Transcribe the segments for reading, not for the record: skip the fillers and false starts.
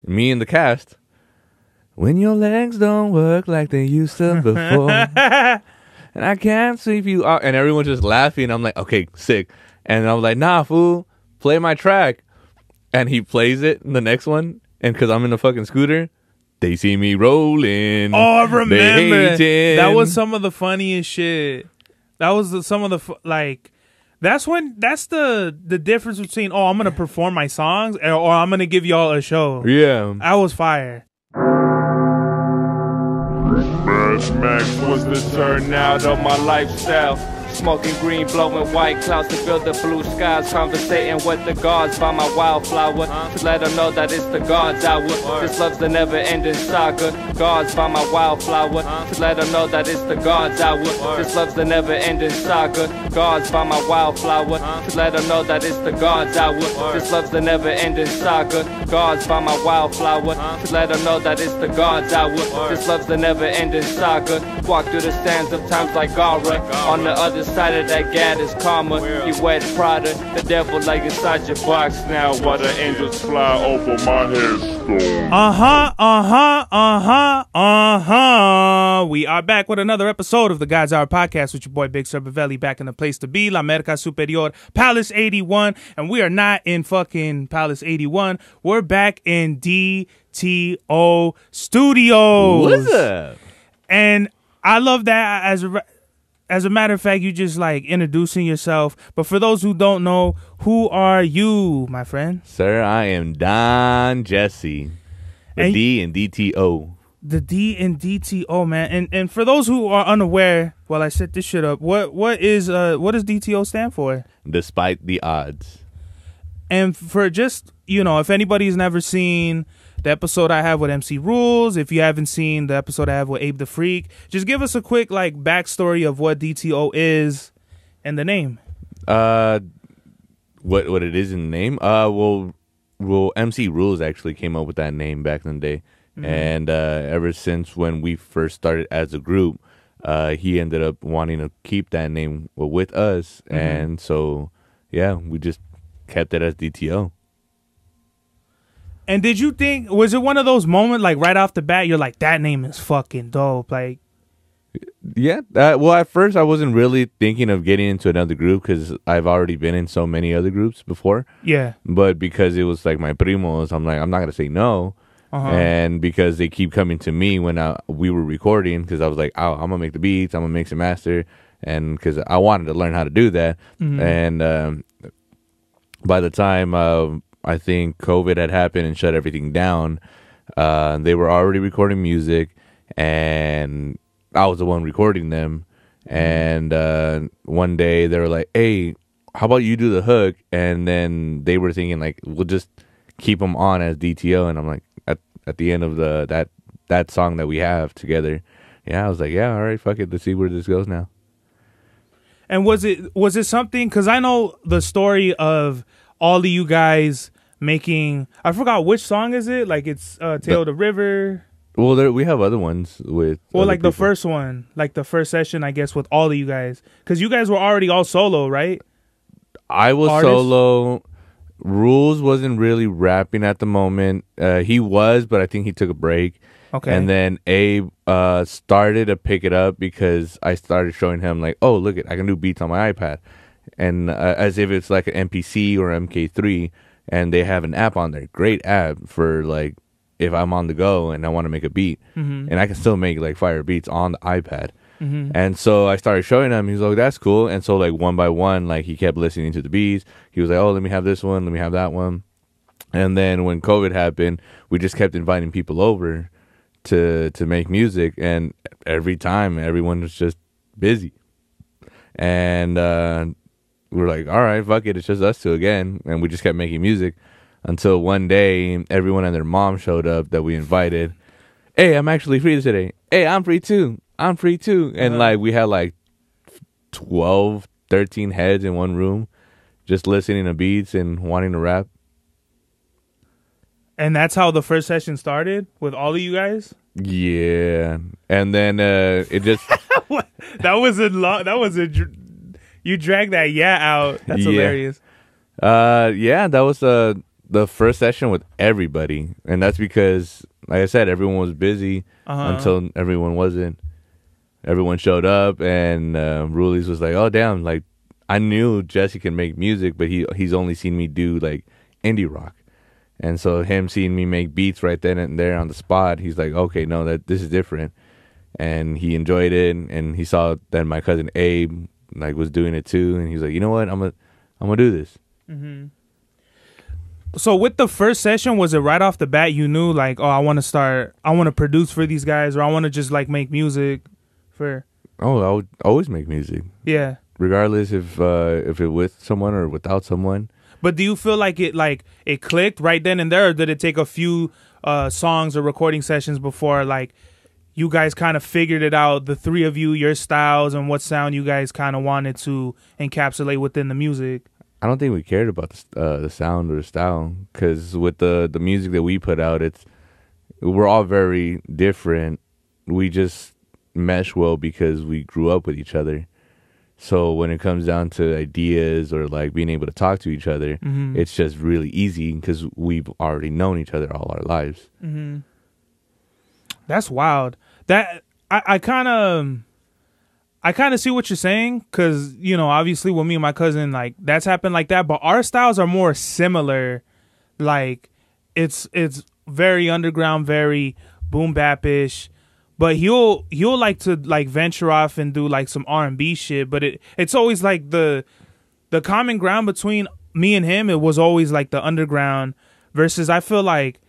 me and the cast. When your legs don't work like they used to before, and I can't sweep you out, and everyone's just laughing. I'm like, okay, sick. And I'm like, nah, fool, play my track. And he plays it in the next one, and because I'm in the fucking scooter, they see me rolling. Oh, I remember. That was some of the funniest shit. That was some of the like. That's the difference between I'm gonna perform my songs or I'm gonna give y'all a show. Yeah, that was fire. Mad Max was the turnout of my lifestyle. Smoking green, blowing white clouds to build the blue skies. Conversating with the gods by my wildflower to let them know that it's the God's hour. This love's the never-ending saga. Gods by my wildflower to let them know that it's the God's hour. This love's the never-ending saga. Gods by my wildflower to let them know that it's the God's hour. This love's the never-ending saga. Gods by my wildflower to let them know that it's the God's hour. This love's the never-ending saga. Walk through the sands of times like Gara. On the other side of that gad is karma. You wet Prada, the devil like inside your box now. While the angels fly over my headstone. We are back with another episode of the God's Hour podcast with your boy Big Sir Bavelli, back in the place to be, La Merca Superior, Palace 81. And we are not in fucking Palace 81. We're back in DTO Studios. What's up? And I love that as a matter of fact, you just like introducing yourself. But for those who don't know, who are you, my friend? Sir, I am Don Jesse. The D in DTO. The D in DTO, man. And for those who are unaware, while I set this shit up, what does DTO stand for? Despite the odds. And for just, if anybody's never seen the episode I have with MC Rules, if you haven't seen the episode I have with Abe the Freak, just give us a quick backstory of what DTO is and the name. What it is in the name? Well, MC Rules actually came up with that name back in the day, and ever since when we first started as a group, he ended up wanting to keep that name with us, and so we just kept it as DTO. And did you think, was it one of those moments, right off the bat, you're like, that name is fucking dope? Yeah. Well, at first, I wasn't really thinking of getting into another group because I've already been in so many other groups before. Yeah. But because it was my primos, I'm like, I'm not going to say no. And because they keep coming to me when we were recording, because I was like, I'm going to make the beats, I'm going to mix and master. And because I wanted to learn how to do that. And by the time I think COVID had happened and shut everything down, they were already recording music, and I was the one recording them. And one day they were like, hey, how about you do the hook? And then they were thinking we'll just keep them on as DTO. And I'm like, at the end of that song that we have together, I was like, all right, fuck it, let's see where this goes now. And was it something, because I know the story of all of you guys making, I forgot which song is it? It's Tail of the River. Well, we have other ones with. Well, the first one, the first session, I guess, with all of you guys, because you guys were already all solo, right? I was solo. Rules wasn't really rapping at the moment. He was, but I think he took a break. Okay. And then Abe started to pick it up because I started showing him oh, look I can do beats on my iPad, and as if it's like an MPC or MK3, and they have an app on there. Great app for if I'm on the go and I want to make a beat, and I can still make fire beats on the iPad. And so I started showing him. He was like, that's cool. And so one by one, he kept listening to the beats. He was like, oh, let me have this one, let me have that one. And then when COVID happened, we just kept inviting people over to make music, and every time everyone was just busy. And we were like, all right, fuck it, it's just us two again. And we just kept making music until one day everyone and their mom showed up that we invited. Hey, I'm actually free today. Hey, I'm free too. And we had 12, 13 heads in one room just listening to beats and wanting to rap. And that's how the first session started, with all of you guys? Yeah. And then it just you dragged that out. That's hilarious. That was the first session with everybody, and that's because, like I said, everyone was busy until everyone wasn't. Everyone showed up, and Rulies was like, "Oh damn!" Like I knew Jesse can make music, but he's only seen me do like indie rock, and so him seeing me make beats right then and there on the spot, he's like, "Okay, no, this is different," and he enjoyed it, and he saw that my cousin Abe like was doing it too, and he's like, "You know what? I'm gonna do this." Mm-hmm. So with the first session, was it right off the bat you knew like, oh, I want to produce for these guys, or I want to just like make music for? Oh, I would always make music. Yeah. Regardless if it with someone or without someone. But do you feel like it clicked right then and there, or did it take a few songs or recording sessions before like you guys kind of figured it out, the three of you, your styles and what sound you guys kind of wanted to encapsulate within the music? I don't think we cared about the sound or the style, because with the music that we put out, we're all very different. We just mesh well because we grew up with each other. So when it comes down to ideas or like being able to talk to each other, it's just really easy because we've already known each other all our lives. Mm-hmm. That's wild. That I kind of see what you're saying, because, you know, obviously with me and my cousin, like, that's happened like that, but our styles are more similar. Like, it's very underground, very boom bap-ish, but he'll like to, like, venture off and do, like, some R&B shit, but it's always, like, the common ground between me and him, it was always, like, the underground, versus I feel like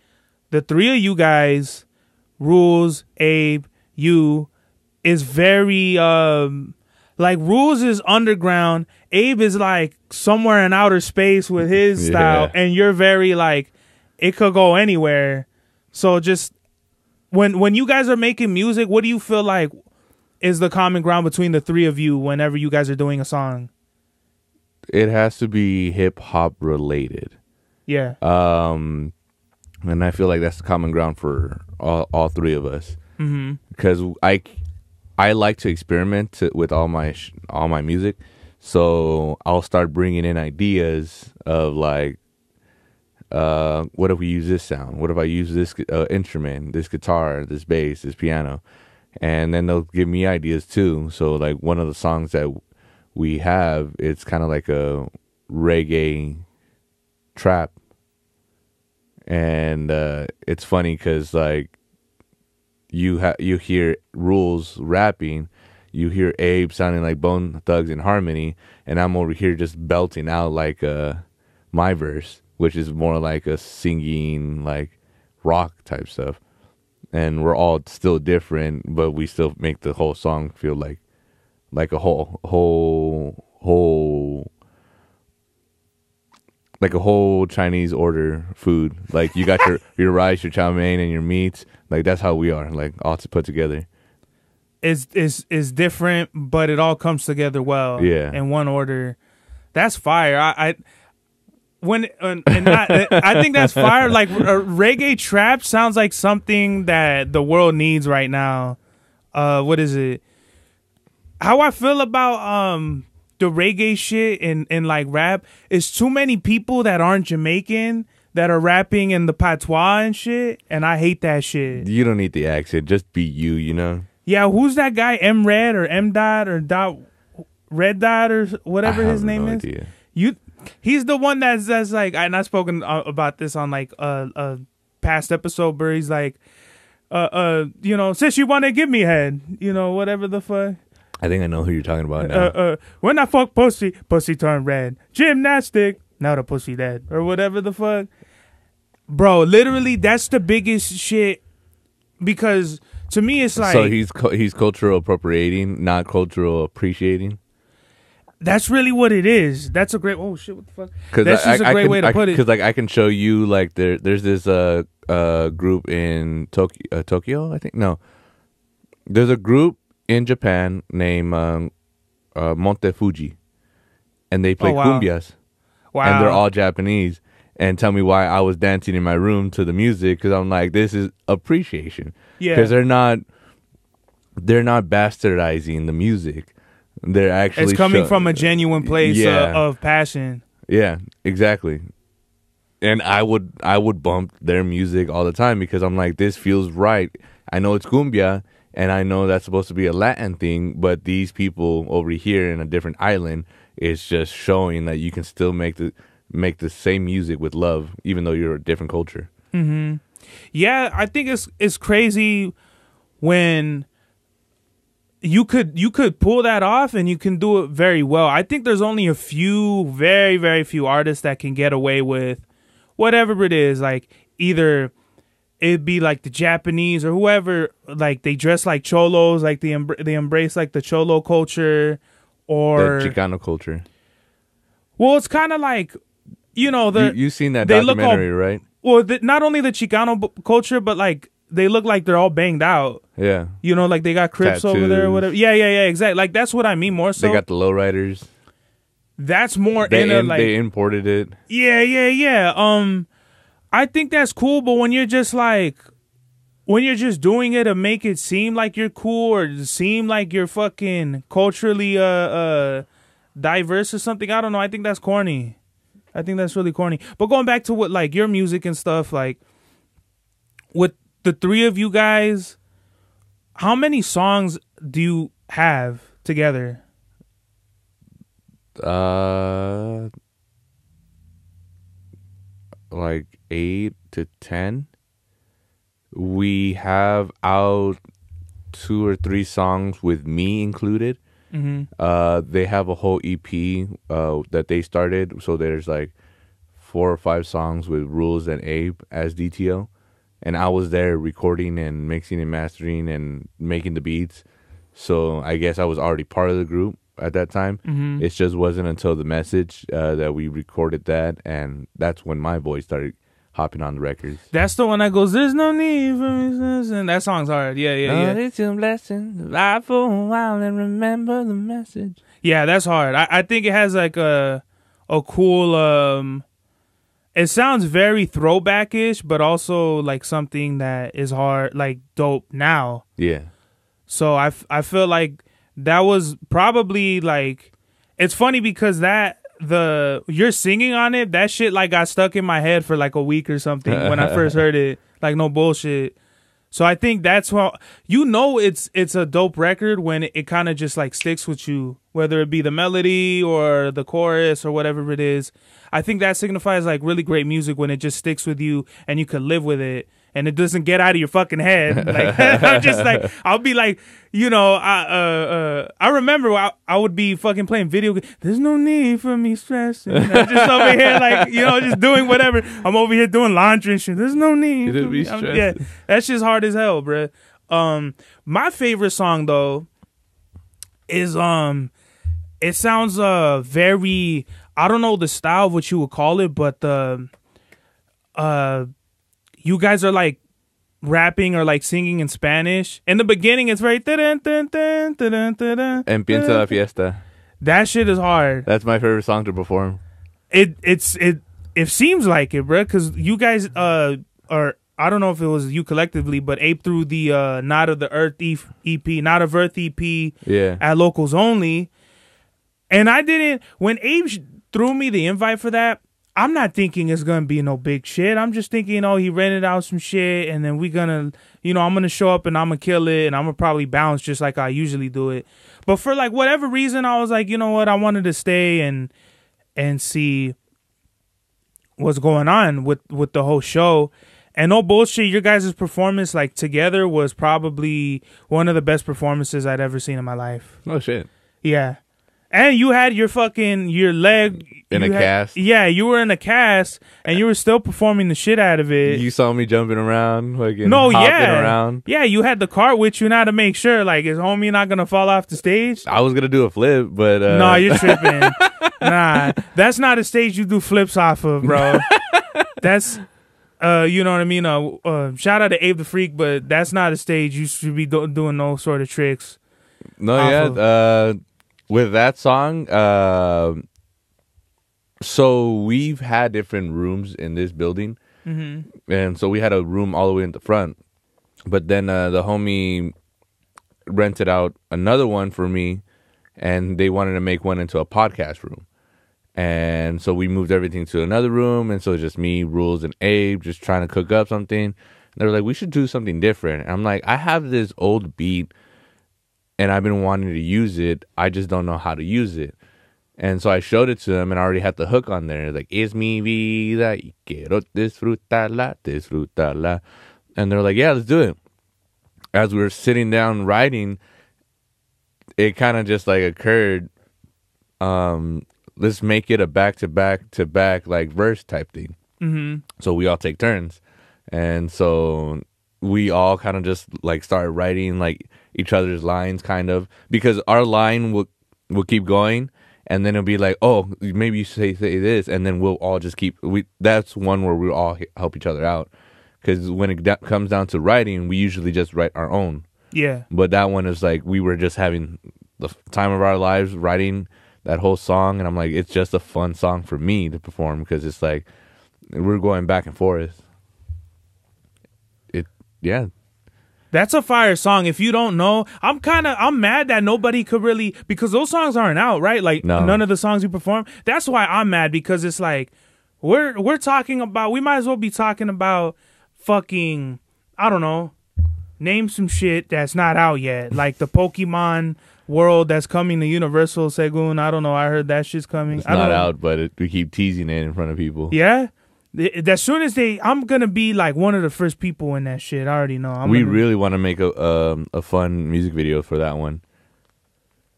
the three of you guys, Rules, Abe, you, is very like Rules is underground, Abe is like somewhere in outer space with his style, and you're very like it could go anywhere. So just when you guys are making music, what do you feel like is the common ground between the three of you whenever you guys are doing a song? It has to be hip hop related. Yeah. And I feel like that's the common ground for all three of us. Mm-hmm. Because I like to experiment with all my music, so I'll start bringing in ideas of like, what if we use this sound? What if I use this instrument, this guitar, this bass, this piano? And then they'll give me ideas too. So like one of the songs that we have, it's kind of like a reggae trap, and it's funny because like, you hear Rules rapping, you hear Abe sounding like Bone Thugs in Harmony, and I'm over here just belting out like my verse, which is more like a singing like rock type stuff. And we're all still different, but we still make the whole song feel like a whole Chinese order food. Like you got your rice, your chow mein, and your meats. Like that's how we are. Like all to put together. It's different, but it all comes together well. Yeah. In one order. That's fire. I think that's fire. Like a reggae trap sounds like something that the world needs right now. What is it? How I feel about the reggae shit and like rap is too many people that aren't Jamaican that are rapping in the patois and shit, and I hate that shit. You don't need the accent, just be you know? Yeah, who's that guy? M Red or M Dot or Dot Red Dot or whatever his name is? Idea. He's the one that's like, and I've spoken about this on like a past episode where he's like, you know, since you want to give me head, you know, whatever the fuck. I think I know who you're talking about now. When I fuck pussy turn red. Gymnastic, now the pussy dead. Or whatever the fuck. Bro, literally, that's the biggest shit. Because to me, it's like... So he's cultural appropriating, not cultural appreciating? That's really what it is. That's a great... Oh, shit, what the fuck? That's just a great way to put it. Because like, I can show you, like, there's this group in Tokyo, I think? No. There's a group in Japan named Monte Fuji, and they play cumbias. Wow. And they're all Japanese. And tell me why I was dancing in my room to the music, because I'm like, this is appreciation. Yeah. Because they're not bastardizing the music. They're actually... It's coming from a genuine place of passion. Yeah, exactly. And I would bump their music all the time because I'm like, this feels right. I know it's cumbia, and I know that's supposed to be a Latin thing, but these people over here in a different island is just showing that you can still make the same music with love, even though you're a different culture. Mm-hmm. Yeah, I think it's crazy when you could pull that off and you can do it very well. I think there's only a few, very, very few artists that can get away with whatever it is. Like either it'd be like the Japanese or whoever, like they dress like cholos, like they embrace like the cholo culture or the Chicano culture. Well, it's kind of like, you've seen that documentary, right? Well, not only the Chicano culture, but like they look like they're all banged out. Yeah. Like they got Crips over there or whatever. Yeah, exactly. Like that's what I mean more so. They got the lowriders. That's more they imported it. Yeah. I think that's cool, but when you're just doing it to make it seem like you're cool or seem like you're fucking culturally diverse or something, I don't know. I think that's corny. I think that's really corny. But going back to what like your music and stuff, like with the three of you guys, how many songs do you have together? Like 8 to 10. We have out 2 or 3 songs with me included. Mm-hmm. They have a whole EP that they started, so there's like 4 or 5 songs with Rules and Abe as DTO, and I was there recording and mixing and mastering and making the beats. So I guess I was already part of the group at that time. Mm-hmm. It just wasn't until The Message that we recorded that, and that's when my voice started hopping on the records. That's the one that goes, "There's no need for me," and that song's hard. Yeah. It's a blessing, live for a while and remember the message. Yeah, that's hard. I think it has like a cool. It sounds very throwback-ish, but also like something that is hard, like dope now. Yeah. So I feel like that was probably like, it's funny because you're singing on it, that shit like got stuck in my head for like a week or something when I first heard it. Like no bullshit. So I think that's why it's a dope record when it kind of just like sticks with you, whether it be the melody or the chorus or whatever it is. I think that signifies like really great music when it just sticks with you and you can live with it and it doesn't get out of your fucking head. Like I'm just like, I'll be like, I remember I would be fucking playing video games. There's no need for me stressing. I'm just over here like, just doing whatever. I'm over here doing laundry and shit. There's no need for me. Yeah, that's just hard as hell, bro. My favorite song though is it sounds very, I don't know the style of what you would call it, but you guys are like rapping or like singing in Spanish. In the beginning, it's very Empieza la fiesta. That shit is hard. That's my favorite song to perform. It seems like it, bro, because you guys are, I don't know if it was you collectively, but Ape threw the Not of the Earth EP, Not of Earth EP at Locals Only. And I didn't, when Abe threw me the invite for that, I'm not thinking it's going to be no big shit. I'm just thinking, he rented out some shit and then we're going to, I'm going to show up and I'm going to kill it and I'm going to probably bounce just like I usually do it. But for like whatever reason, I was like, you know what? I wanted to stay and see what's going on with the whole show. And no bullshit, your guys' performance like together was probably one of the best performances I'd ever seen in my life. Oh, shit. Yeah. And you had your leg in a cast. Yeah, you were in a cast, and you were still performing the shit out of it. You saw me jumping around, hopping around. Yeah, you had the cart with you now to make sure, like, is homie not gonna fall off the stage? I was gonna do a flip, but no, you're tripping. Nah, that's not a stage you do flips off of, bro. That's you know what I mean. Shout out to Abe the Freak, but that's not a stage you should be doing no sort of tricks. No, with that song, so we've had different rooms in this building, and so we had a room all the way in the front, but then the homie rented out another one for me, and they wanted to make one into a podcast room, And so we moved everything to another room, and so it's just me, Rules, and Abe just trying to cook up something. And they were like, we should do something different. And I'm like, I have this old beat and I've been wanting to use it. I just don't know how to use it. And so I showed it to them, and I already had the hook on there. Like, es mi vida y quiero disfrutarla, disfrutarla. And they're like, yeah, let's do it. As we were sitting down writing, it kind of just like occurred, let's make it a back-to-back like verse type thing. Mm-hmm. So we all take turns. And so we all kind of just like started writing like each other's lines kind of, because our line will keep going. And then it'll be like, oh, maybe you say this, and then we'll all just keep. That's one where we all help each other out, because when it comes down to writing, we usually just write our own. Yeah. But that one is like we were just having the time of our lives writing that whole song, and I'm like, it's just a fun song for me to perform because it's like we're going back and forth. Yeah. That's a fire song. If you don't know, I'm mad that nobody could really, because those songs aren't out, right? Like none of the songs you perform. That's why I'm mad, because it's like we're talking about, we might as well be talking about fucking, I don't know, name some shit that's not out yet. Like the Pokemon world that's coming to Universal Segun. I don't know. I heard that shit's coming. It's not out, but we keep teasing it in front of people. Yeah. As soon as I'm gonna be like one of the first people in that shit. I already know. We really want to make a fun music video for that one.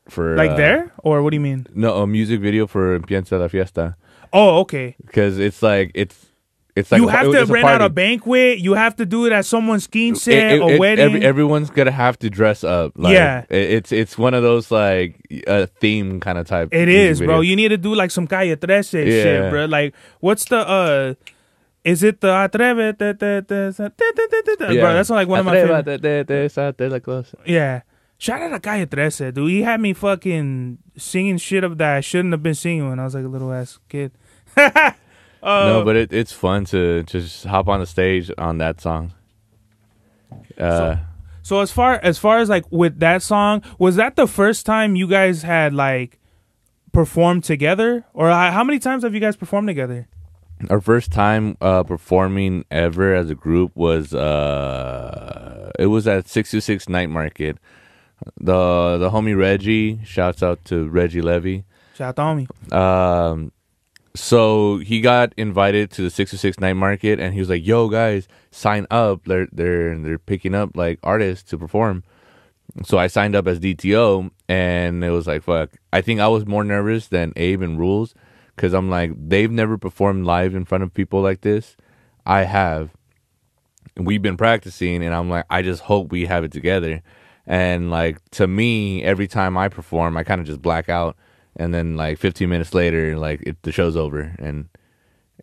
For like there, or what do you mean? No, a music video for Empieza la Fiesta. Oh, okay. Because it's like you have to rent out a banquet. You have to do it at someone's skiing set or wedding. Everyone's gonna have to dress up. Like, yeah, it's one of those like theme kind of type. It is, bro. You need to do like some Calle 13 shit, bro. Like, what's the is it the Atreve? Bro, that's like one of my favorites. Yeah. Shout out to Calle 13, dude. He had me fucking singing shit up that I shouldn't have been singing when I was like a little ass kid. No, but it's fun to just hop on the stage on that song. So as far as like with that song, was that the first time you guys had like performed together, or how many times have you guys performed together? Our first time performing ever as a group was it was at 626 Night Market. The homie Reggie, shouts out to Reggie Levy. Shout out to homie. So he got invited to the 626 Night Market, and he was like, "Yo, guys, sign up. They're picking up like artists to perform." So I signed up as DTO, and it was like, fuck. I think I was more nervous than Abe and Rules, because I'm like, they've never performed live in front of people like this. I have. We've been practicing, and I'm like, I just hope we have it together. And like, to me, every time I perform, I kind of just black out. And then like 15 minutes later, like the show's over, and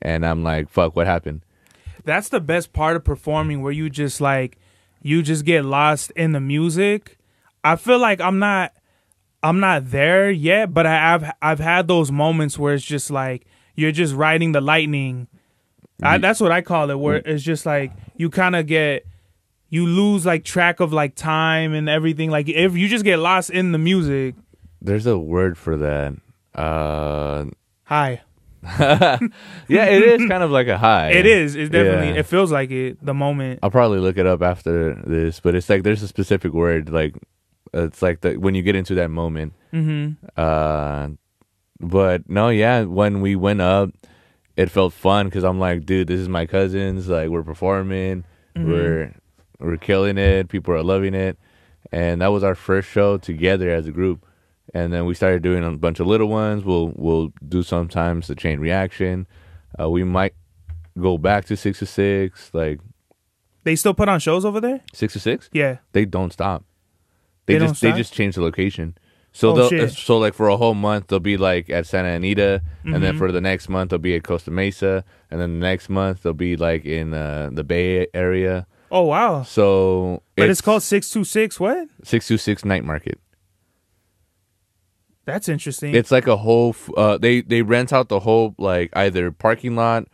I'm like, fuck, what happened? That's the best part of performing, where you just get lost in the music. I feel like I'm not there yet, but I've had those moments where it's just like you're just riding the lightning. That's what I call it, where it's just like you kind of you lose like track of like time and everything. Like if you just get lost in the music. There's a word for that. High. Yeah, it is kind of like a high. It is. It's definitely. Yeah. It feels like it. The moment. I'll probably look it up after this, but it's like there's a specific word. Like it's like when you get into that moment. Mm-hmm. But no, yeah. When we went up, it felt fun because I'm like, dude, this is my cousins. Like we're performing. Mm-hmm. We're killing it. People are loving it, and that was our first show together as a group. And then we started doing a bunch of little ones. We'll do sometimes the chain reaction. We might go back to 626. Like they still put on shows over there? 626? Yeah. They don't stop. They just change the location. So like for a whole month they'll be like at Santa Anita, and then for the next month they'll be at Costa Mesa, and then the next month they'll be like in the Bay Area. Oh wow. So it's called 626 what? 626 Night Market. That's interesting. It's like a whole. They rent out the whole like either parking lot,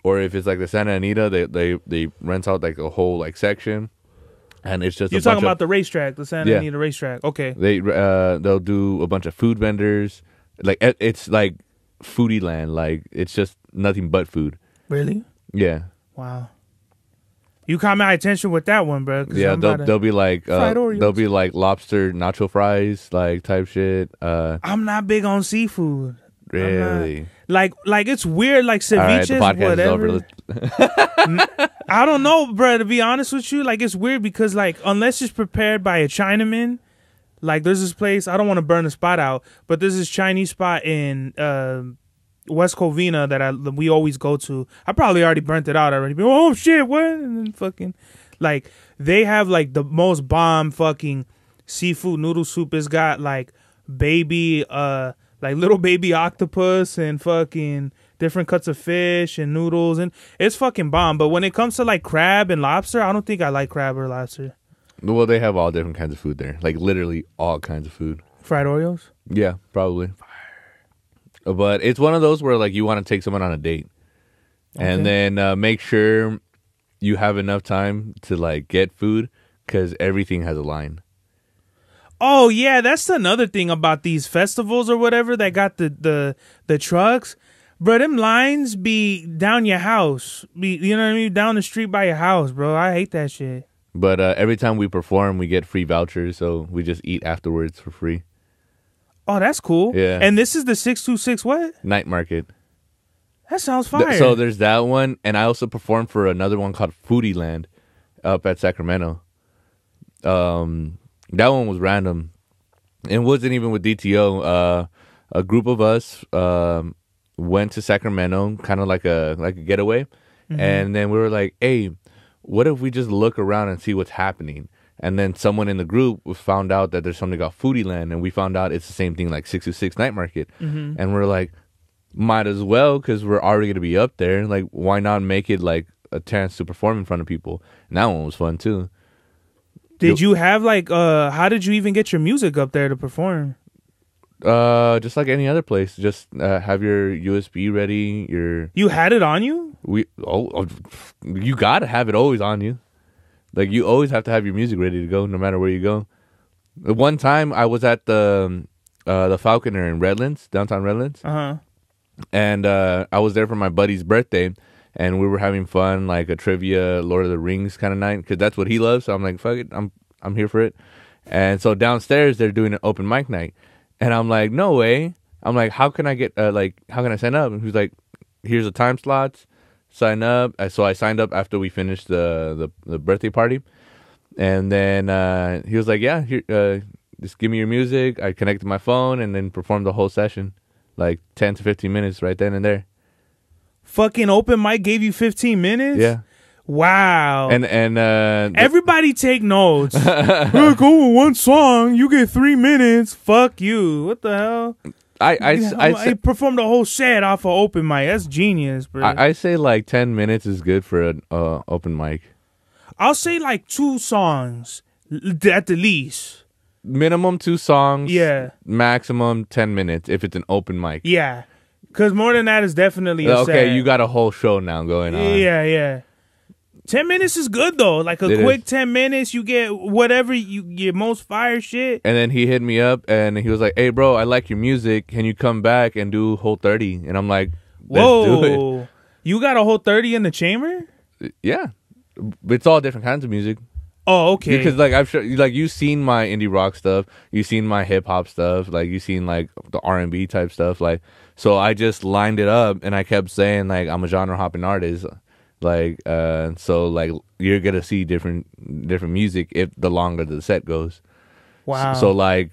or if it's like the Santa Anita, they rent out like a whole like section, and it's just. You're talking about the racetrack, the Santa Anita racetrack. Okay. They'll do a bunch of food vendors. Like it's like foodie land. Like it's just nothing but food. Really? Yeah. Wow. You caught my attention with that one, bro. Yeah, they'll be like they'll be like lobster nacho fries, like type shit. I'm not big on seafood. Really? Like it's weird. Like ceviches, right, the podcast whatever. Is over. I don't know, bro. To be honest with you, like it's weird because like unless it's prepared by a Chinaman, like there's this place. I don't want to burn the spot out, but there's this Chinese spot in West Covina that we always go to. I probably already burnt it out already. But, oh shit, what? And then fucking like they have like the most bomb fucking seafood noodle soup. It's got like baby like little baby octopus and fucking different cuts of fish and noodles, and it's fucking bomb. But when it comes to like crab and lobster, I don't think I like crab or lobster. Well, they have all different kinds of food there. Like literally all kinds of food. Fried Oreos? Yeah, probably. But it's one of those where like you want to take someone on a date, and then make sure you have enough time to like get food because everything has a line. Oh yeah, that's another thing about these festivals or whatever that got the trucks, bro. Them lines be down your house, you know what I mean, down the street by your house, bro. I hate that shit. But every time we perform, we get free vouchers, so we just eat afterwards for free. Oh, that's cool. Yeah. And this is the 626 what? Night market. That sounds fire. So there's that one, and I also performed for another one called Foodie Land up at Sacramento. That one was random. It wasn't even with DTO. A group of us went to Sacramento, kind of like a getaway, and then we were like, "Hey, what if we just look around and see what's happening?" And then someone in the group found out that there's something called Foodie Land, and we found out it's the same thing, like 626 Night Market. And we're like, might as well, because we're already going to be up there. Like, why not make it like a chance to perform in front of people? And that one was fun too. Did you have like, how did you even get your music up there to perform? Just like any other place, just have your USB ready. You had it on you? You gotta have it always on you. Like you always have to have your music ready to go, no matter where you go. One time I was at the Falconer in Redlands, downtown Redlands, and I was there for my buddy's birthday, and we were having fun, like a trivia Lord of the Rings kind of night, because that's what he loves. So I'm like, fuck it, I'm here for it. And so downstairs they're doing an open mic night. And I'm like, no way. I'm like, how can I get, how can I sign up? And he's like, here's the time slots, sign up. So I signed up after we finished the birthday party. And then he was like, yeah, here, just give me your music. I connected my phone and then performed the whole session, like 10 to 15 minutes right then and there. Fucking open mic gave you 15 minutes? Yeah. Wow. And everybody take notes. Go with one song, you get 3 minutes. Fuck you. What the hell? I performed a whole set off of open mic. That's genius, bro. I say like 10 minutes is good for an open mic. I'll say like 2 songs at the least. Minimum 2 songs. Yeah. Maximum 10 minutes if it's an open mic. Yeah. Because more than that is definitely a okay, set. You got a whole show now going on. Yeah. 10 minutes is good though. Like a quick 10 minutes, you get whatever your most fire shit. And then he hit me up and he was like, "Hey, bro, I like your music. Can you come back and do whole 30?" And I'm like, "Let's do it." You got a whole 30 in the chamber? Yeah, it's all different kinds of music. Oh, okay. Because like I'm sure, like you've seen my indie rock stuff, you've seen my hip hop stuff, like you've seen like the R&B type stuff. Like, so I just lined it up and I kept saying like I'm a genre hopping artist. Like so like you're gonna see different music if the longer the set goes. Wow. So like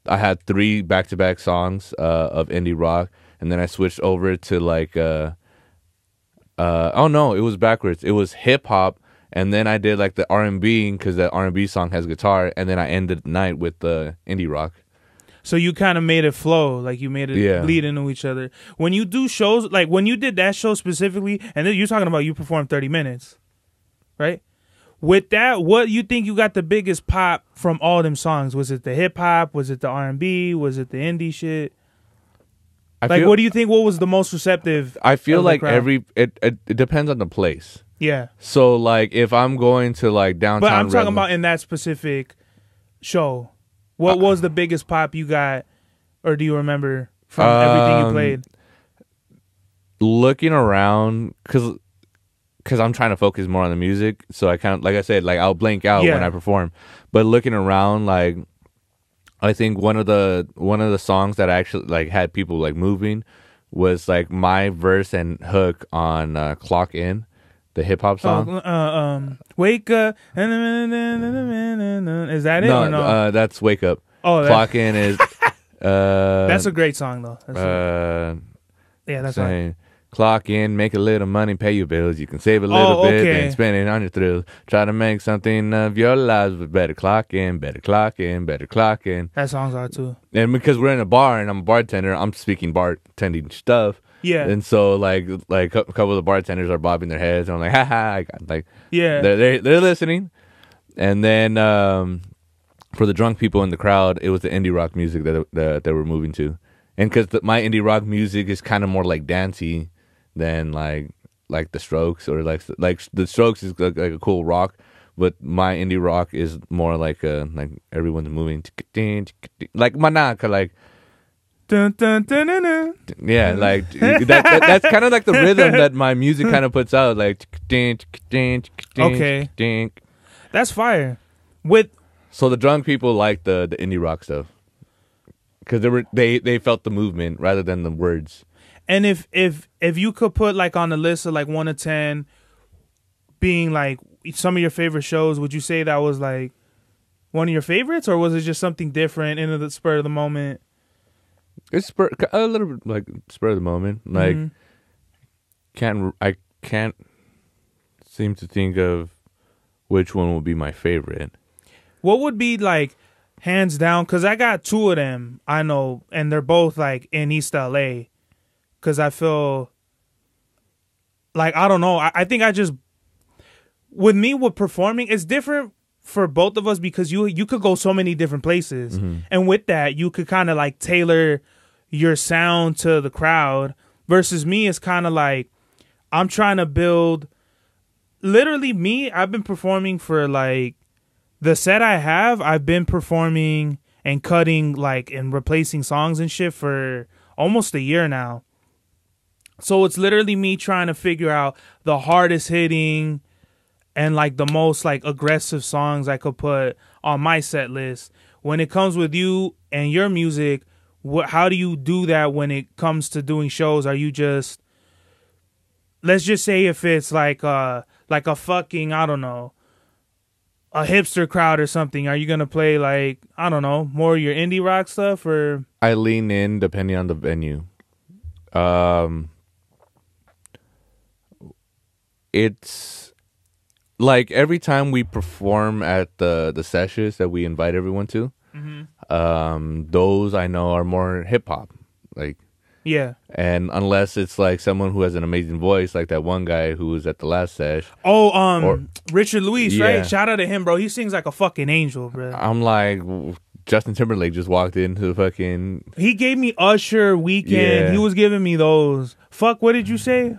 I had 3 back-to-back songs of indie rock, and then I switched over to like oh no, it was backwards. It was hip hop, and then I did like the R&B because that R&B song has guitar, and then I ended the night with the indie rock. So you kind of made it flow, like you made it bleed into each other. When you do shows, like when you did that show specifically, and then you're talking about you performed 30 minutes, right? With that, what you think you got the biggest pop from all them songs? Was it the hip hop? Was it the R&B? Was it the indie shit? What do you think? What was the most receptive? I feel like it depends on the place. Yeah. So like if I'm going to like downtown, but I'm talking about in that specific show. What was the biggest pop you got, or do you remember from everything you played? looking around, because I'm trying to focus more on the music, so I kind of, like I said, like I'll blank out when I perform. But looking around, like I think one of the songs that actually like had people like moving was like my verse and hook on Clock In, the hip hop song. Wake Up. Is that it? No, or no? That's Wake Up. Oh, Clock In is. That's a great song though. That's right. Clock in, make a little money, pay your bills. You can save a little bit and spend it on your thrills. Try to make something of your lives, but better clock in, better clock in, better clock in. That song's out too. And because we're in a bar and I'm a bartender, I'm speaking bartending stuff. Yeah. And so like a couple of the bartenders are bobbing their heads, and I'm like, haha, I got like, yeah, they're listening. And then for the drunk people in the crowd, it was the indie rock music that they were moving to, and because my indie rock music is kind of more like dancey than like the Strokes, or like the Strokes is like a cool rock, but my indie rock is more like everyone's moving like Manaka, like dun, dun, dun, dun, dun. Yeah, like that's kind of like the rhythm that my music kind of puts out, like okay, that's fire. So the drunk people like the indie rock stuff because they felt the movement rather than the words. And if you could put like on the list of like 1 to 10 being like some of your favorite shows, would you say that was like one of your favorites, or was it just something different in the spur of the moment? It's a little bit like spur of the moment. Like I can't seem to think of which one will be my favorite. What would be like hands down? Because I got 2 of them I know, and they're both like in East LA. Because I feel like, I don't know. I think I just, with performing, it's different for both of us because you could go so many different places. Mm-hmm. And with that, you could kind of like tailor your sound to the crowd. Versus me, it's kind of like I'm trying to build, literally me, I've been performing for like, the set I've been performing and cutting like and replacing songs and shit for almost a year now. So it's literally me trying to figure out the hardest hitting and like the most like aggressive songs I could put on my set list. When it comes with you and your music, how do you do that when it comes to doing shows? Are you just, let's just say if it's like a fucking, I don't know, a hipster crowd or something, are you going to play like, I don't know, more your indie rock stuff? Or I lean in depending on the venue. It's like every time we perform at the sessions that we invite everyone to, those I know are more hip hop, like yeah. And unless it's like someone who has an amazing voice, like that one guy who was at the last sesh. Richard Luis, right? Shout out to him, bro. He sings like a fucking angel, bro. I'm like, Justin Timberlake just walked into the fucking. He gave me Usher, Weekend. Yeah. He was giving me those. Fuck, what did you say?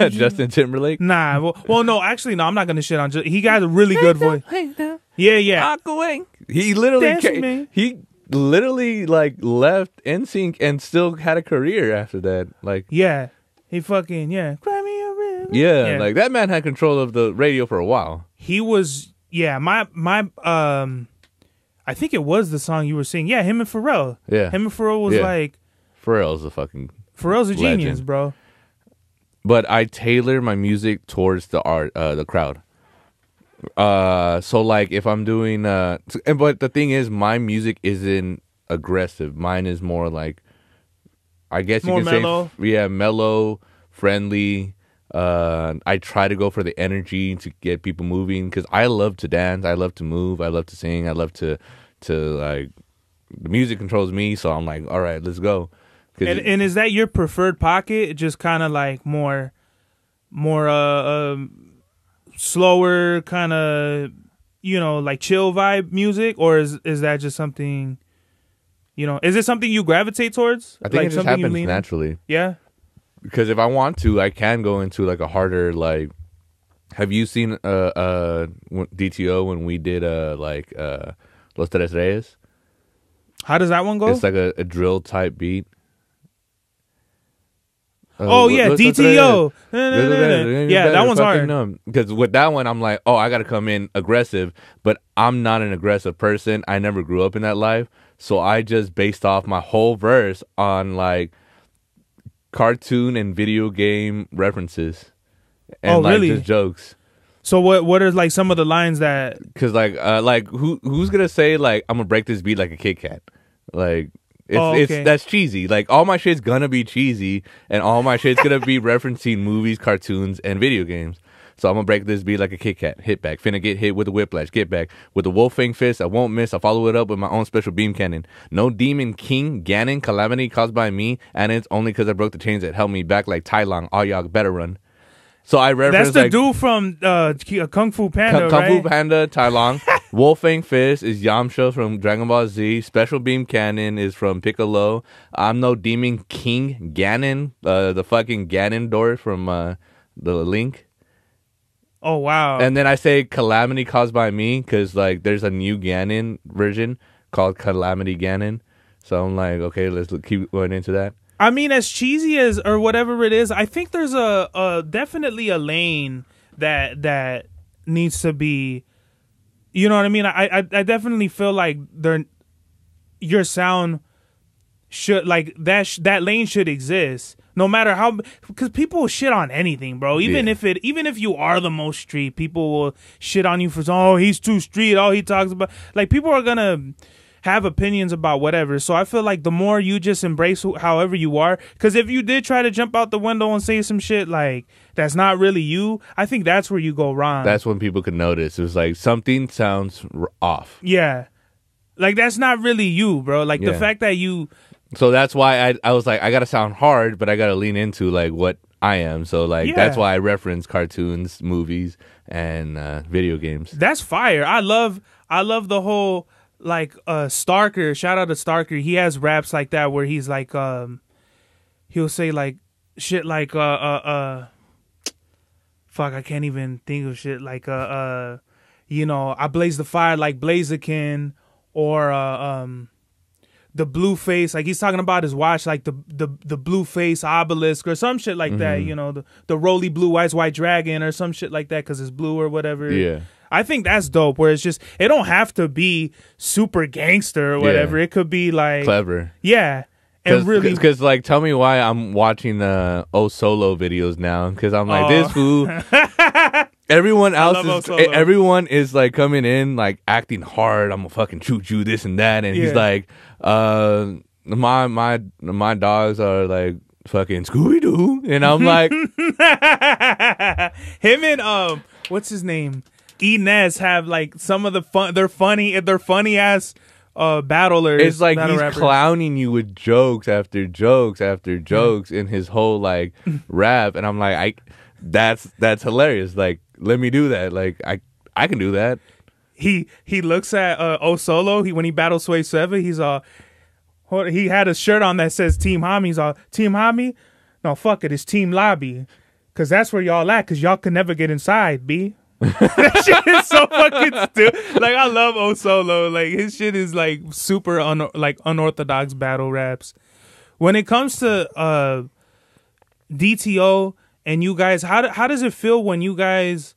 Justin Timberlake? Nah. Well, no, actually, no, I'm not going to shit on Justin. He got a really good voice. Yeah. He literally like left NSYNC and still had a career after that. Like, yeah. He fucking, cry me a river. Yeah, like that man had control of the radio for a while. He was, I think it was the song you were singing. Yeah, him and Pharrell. Yeah. Him and Pharrell was like... Pharrell's a genius, legend. Bro. But I tailor my music towards the crowd. So like if I'm doing... but the thing is, my music isn't aggressive. Mine is more like... I guess you can mellow. Say... mellow, friendly. I try to go for the energy to get people moving because I love to dance, I love to move, I love to sing, I love to like the music controls me, so I'm like, all right, let's go. And is that your preferred pocket? Just kind of like more slower, kind of like chill vibe music, or is that just something? Is it something you gravitate towards? I think like it just happens naturally. Yeah. Because if I want to, I can go into like a harder like. Have you seen DTO when we did Los Tres Reyes? How does that one go? It's like a drill type beat. Oh yeah, DTO. Yeah, that one's hard. Because with that one, I'm like, oh, I got to come in aggressive, but I'm not an aggressive person. I never grew up in that life, so I just based off my whole verse on like cartoon and video game references, and really? just jokes. So what are like some of the lines that? Because like who's gonna say like I'm gonna break this beat like a Kit Kat, like. It's that's cheesy. Like all my shit's gonna be cheesy, and all my shit's gonna be referencing movies, cartoons, and video games. So I'm gonna break this beat like a Kit Kat. Hit back, finna get hit with a whiplash. Get back with a Wolfang fist. I won't miss. I follow it up with my own special beam cannon. No demon king Ganon calamity caused by me, and it's only because I broke the chains that held me back like Tai Long. All y'all better run. So I reference that's the dude from Kung Fu Panda, Kung right? Fu Panda, Tai Long. Wolfang Fist is Yamcha from Dragon Ball Z. Special Beam Cannon is from Piccolo. I'm no Demon King Ganon, the fucking Ganondorf from the Link. Oh, wow. And then I say Calamity caused by me because like there's a new Ganon version called Calamity Ganon. So I'm like, okay, let's keep going into that. I mean, as cheesy as or whatever it is, I think there's a definitely a lane that needs to be, you know what I mean? I definitely feel like your sound should like that lane should exist no matter how, because people will shit on anything, bro. Even if you are the most street, people will shit on you for he's too street. All he talks about, like, people are gonna have opinions about whatever. So I feel like the more you just embrace however you are, because if you did try to jump out the window and say some shit like that's not really you, I think that's where you go wrong. That's when people can notice. It was like something sounds off. Yeah, like that's not really you, bro. Like the fact that you. So that's why I was like, I gotta sound hard, but I gotta lean into like what I am. So like that's why I reference cartoons, movies, and video games. That's fire. I love the whole. Like Starker, shout out to Starker. He has raps like that where he's like he'll say like shit like fuck, I can't even think of shit like you know, I blaze the fire like Blaziken, or the blue face, like he's talking about his watch like the blue face obelisk or some shit like that, you know, the roly blue eyes white dragon or some shit like that because it's blue or whatever. Yeah, I think that's dope, where it's just, it don't have to be super gangster or whatever. It could be like clever. Yeah. And really, because like, tell me why I'm watching O Solo videos now, because I'm like, this fool. Everyone else everyone is like coming in like acting hard. I'm gonna fucking shoot you, this and that, and he's like, my dogs are like fucking Scooby Doo, and I'm like, him and what's his name, Inez have like some of the fun. They're funny ass battlers. It's like he's rappers. Clowning you with jokes after jokes after jokes in his whole like rap, and I'm like, that's hilarious. Like, let me do that. Like, I can do that. He looks at O Solo. When he battled Sway 7, he's he had a shirt on that says Team Hami. He's all, Team Hami? No, fuck it. It's Team Lobby. Because that's where y'all at, because y'all can never get inside, B. That shit is so fucking stupid. Like, I love O Solo. Like, his shit is like super unorthodox battle raps. When it comes to DTO and you guys, how does it feel when you guys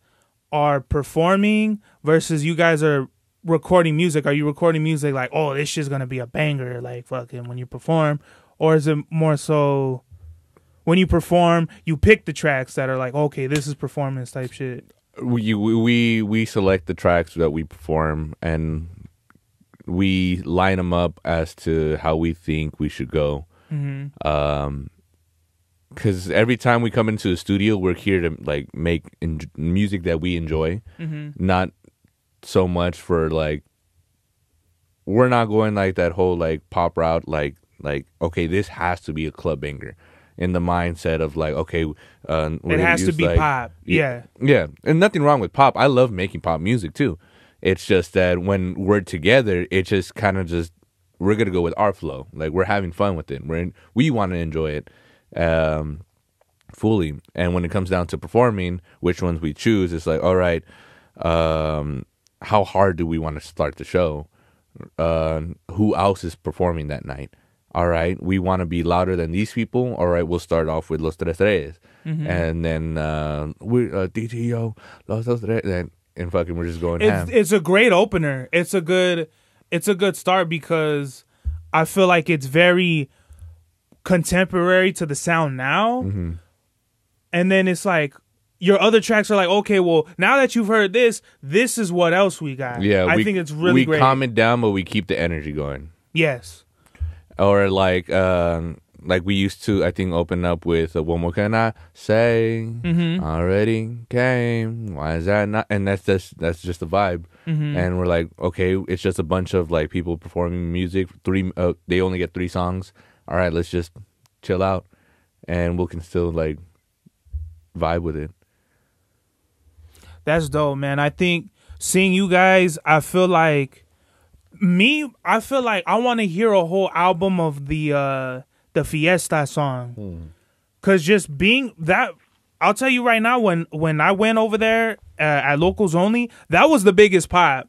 are performing versus you guys are recording music? Are you recording music like, oh, this shit's gonna be a banger, like fucking when you perform? Or is it more so when you perform, you pick the tracks that are like, okay, this is performance type shit? We select the tracks that we perform, and we line them up as to how we think we should go. Because every time we come into the studio, we're here to like make music that we enjoy, not so much for like, we're not going like that whole like pop route, like okay, this has to be a club banger, in the mindset of like, okay, it has to be like, pop. Yeah, and nothing wrong with pop. I love making pop music too. It's just that when we're together, it just kind of just, we're gonna go with our flow. Like, we're having fun with it. We want to enjoy it fully. And when it comes down to performing, which ones we choose, it's like, all right, how hard do we want to start the show? Who else is performing that night? all right, we want to be louder than these people. All right, we'll start off with Los Tres Reyes. And then we DTO, Los Tres, and fucking we're just going ham. It's a great opener. It's a good start because I feel like it's very contemporary to the sound now. And then it's like your other tracks are like, okay, well, now that you've heard this is what else we got. Yeah, I think it's really great. We calm it down, but we keep the energy going. Yes. Or like we used to, I think, open up with "What more can I say? Already came. Why is that not?" And that's just the vibe. And we're like, okay, it's just a bunch of like people performing music. They only get 3 songs. All right, let's just chill out, and we can still like vibe with it. That's dope, man. I think seeing you guys, I feel like I want to hear a whole album of the Fiesta song. Cause just being that, I'll tell you right now, when I went over there at Locals Only, that was the biggest pop.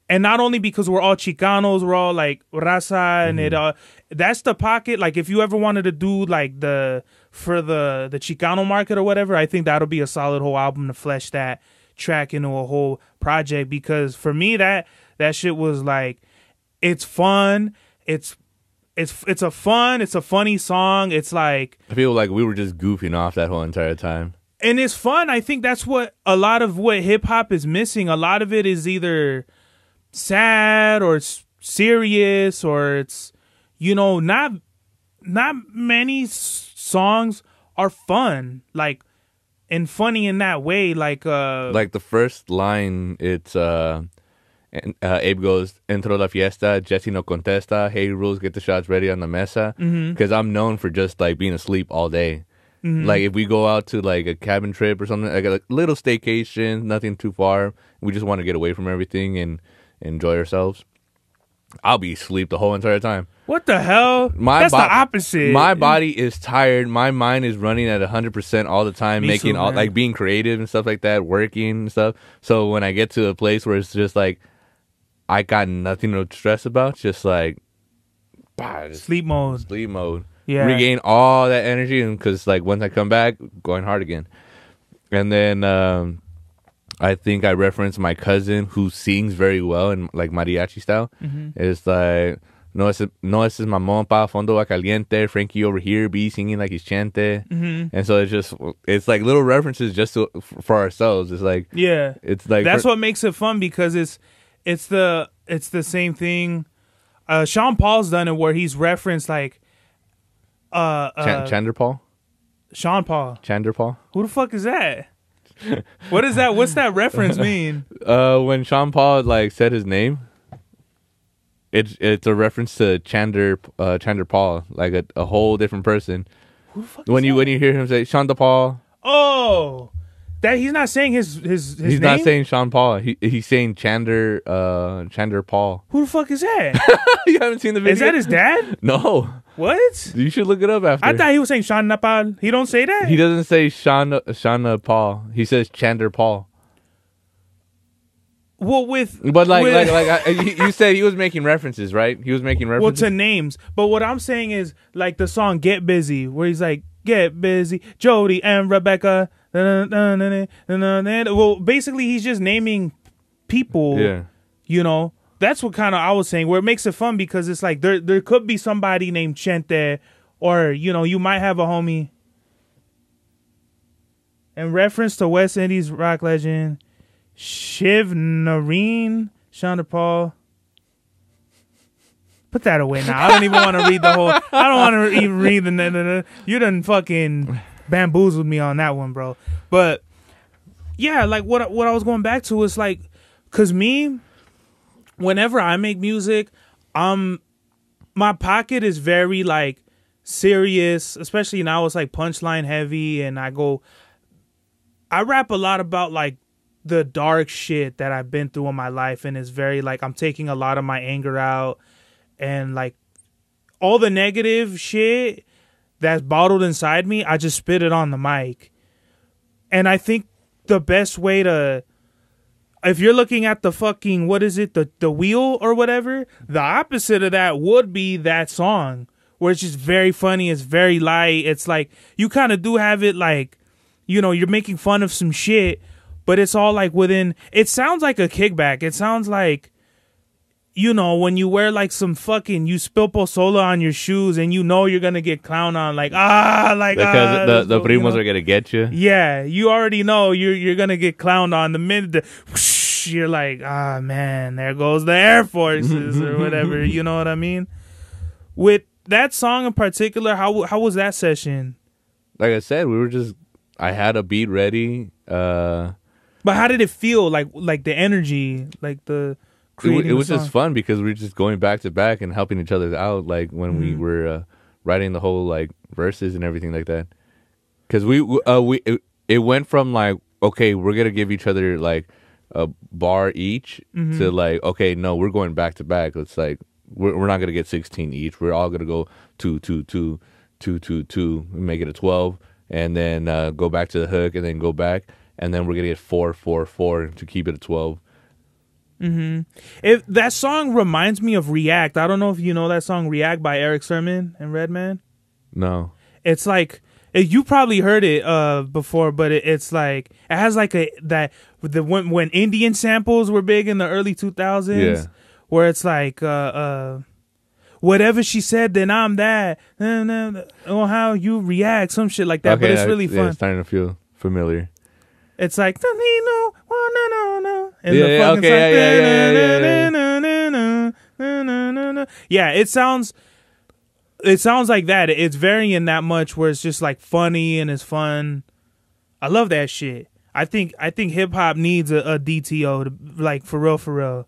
And not only because we're all Chicanos, we're all like raza, and that's the pocket. Like if you ever wanted to do like for the Chicano market or whatever, I think that'll be a solid whole album to flesh that track into a whole project. Because for me, that shit was like, it's fun. It's a funny song. It's like, I feel like we were just goofing off that whole entire time. And it's fun. I think that's what a lot of what hip hop is missing. A lot of it is either sad or it's serious, or it's, not many songs are fun, like, and funny in that way. Like the first line, it's Abe goes, "Entro la fiesta, Jesse no contesta, hey rules, get the shots ready on the mesa." Because I'm known for just like being asleep all day. Like if we go out to like a cabin trip or something, like a little staycation, nothing too far, we just want to get away from everything and enjoy ourselves, I'll be asleep the whole entire time. What the hell? That's the opposite. My body is tired. My mind is running at 100% all the time, making all like being creative and stuff like that, working and stuff. So when I get to a place where it's just like I got nothing to stress about, just like sleep mode. Yeah, regain all that energy, and because like once I come back, going hard again. And then I think I referenced my cousin who sings very well in like mariachi style. It's like, no, ese es mamón pa fondo a caliente. Frankie over here be singing like he's chante. And so it's like little references just for ourselves. It's like, yeah, it's like that's what makes it fun, because it's the same thing. Sean Paul's done it where he's referenced like Chander Paul. Sean Paul. Chander Paul. Who the fuck is that? What is that? What's that reference mean? When Sean Paul like said his name, it's a reference to Chander Paul, like a whole different person. Who the fuck when you hear him say Sean Paul, that he's not saying his he's name? Not saying Sean Paul. He's saying Chander Paul. Who the fuck is that? You haven't seen the video? Is that his dad? No. What? You should look it up after. I thought he was saying Sean Paul. He don't say that? He doesn't say Sean Paul. He says Chander Paul. Well, you said he was making references, right? He was making references. Well, to names. But what I'm saying is like the song "Get Busy," where he's like, "Get busy, Jody and Rebecca." Well, basically, he's just naming people. Yeah. That's what kind of I was saying, where it makes it fun, because it's like there could be somebody named Chente, or you might have a homie. In reference to West Indies rock legend Shiv Nareen Chandra Paul. Put that away now. I don't even want to read the whole. I don't want to even read the. You done fucking bamboozled me on that one, bro. But yeah, like what I was going back to is like, cause me, whenever I make music, my pocket is very like serious, especially now it's like punchline heavy, and I rap a lot about like the dark shit that I've been through in my life, and it's very like I'm taking a lot of my anger out, and like all the negative shit that's bottled inside me, I just spit it on the mic. And I think the best way to, if you're looking at the fucking, what is it, the wheel or whatever, the opposite of that would be that song. where it's just very funny. It's very light. It's like you kind of do have it like, you know, you're making fun of some shit, but it's all like within. It sounds like a kickback. It sounds like, you know, when you wear like some fucking, you spill pozola on your shoes and you know you're gonna get clowned on, like because the primos are gonna get you. Yeah, you already know you're gonna get clowned on. The minute whoosh, you're like, man, there goes the Air Forces or whatever. You know what I mean? With that song in particular, how was that session? Like I said, I had a beat ready. But how did it feel? Like the energy, like the. It was just fun because we were just going back to back and helping each other out, like when we were writing the whole like verses and everything like that. Because it went from like, okay, we're gonna give each other like a bar each to like, okay, no, we're going back to back. It's like we're not gonna get 16 each. We're all gonna go 2 2 2 2 2 2, make it a 12, and then go back to the hook and then go back, and then we're gonna get 4 4 4 to keep it a 12. That song reminds me of React. I don't know if you know that song React by Eric Sermon and Redman. No. It's like you probably heard it before, but it's like it has like when Indian samples were big in the early 2000s, where it's like whatever she said, then I'm that. Oh, how you react, some shit like that. Okay, but it's really fun. It's starting to feel familiar. It's like no. And yeah, it sounds like that. It's varying that much where it's just like funny and it's fun. I love that shit. I think hip hop needs a DTO to, like, for real.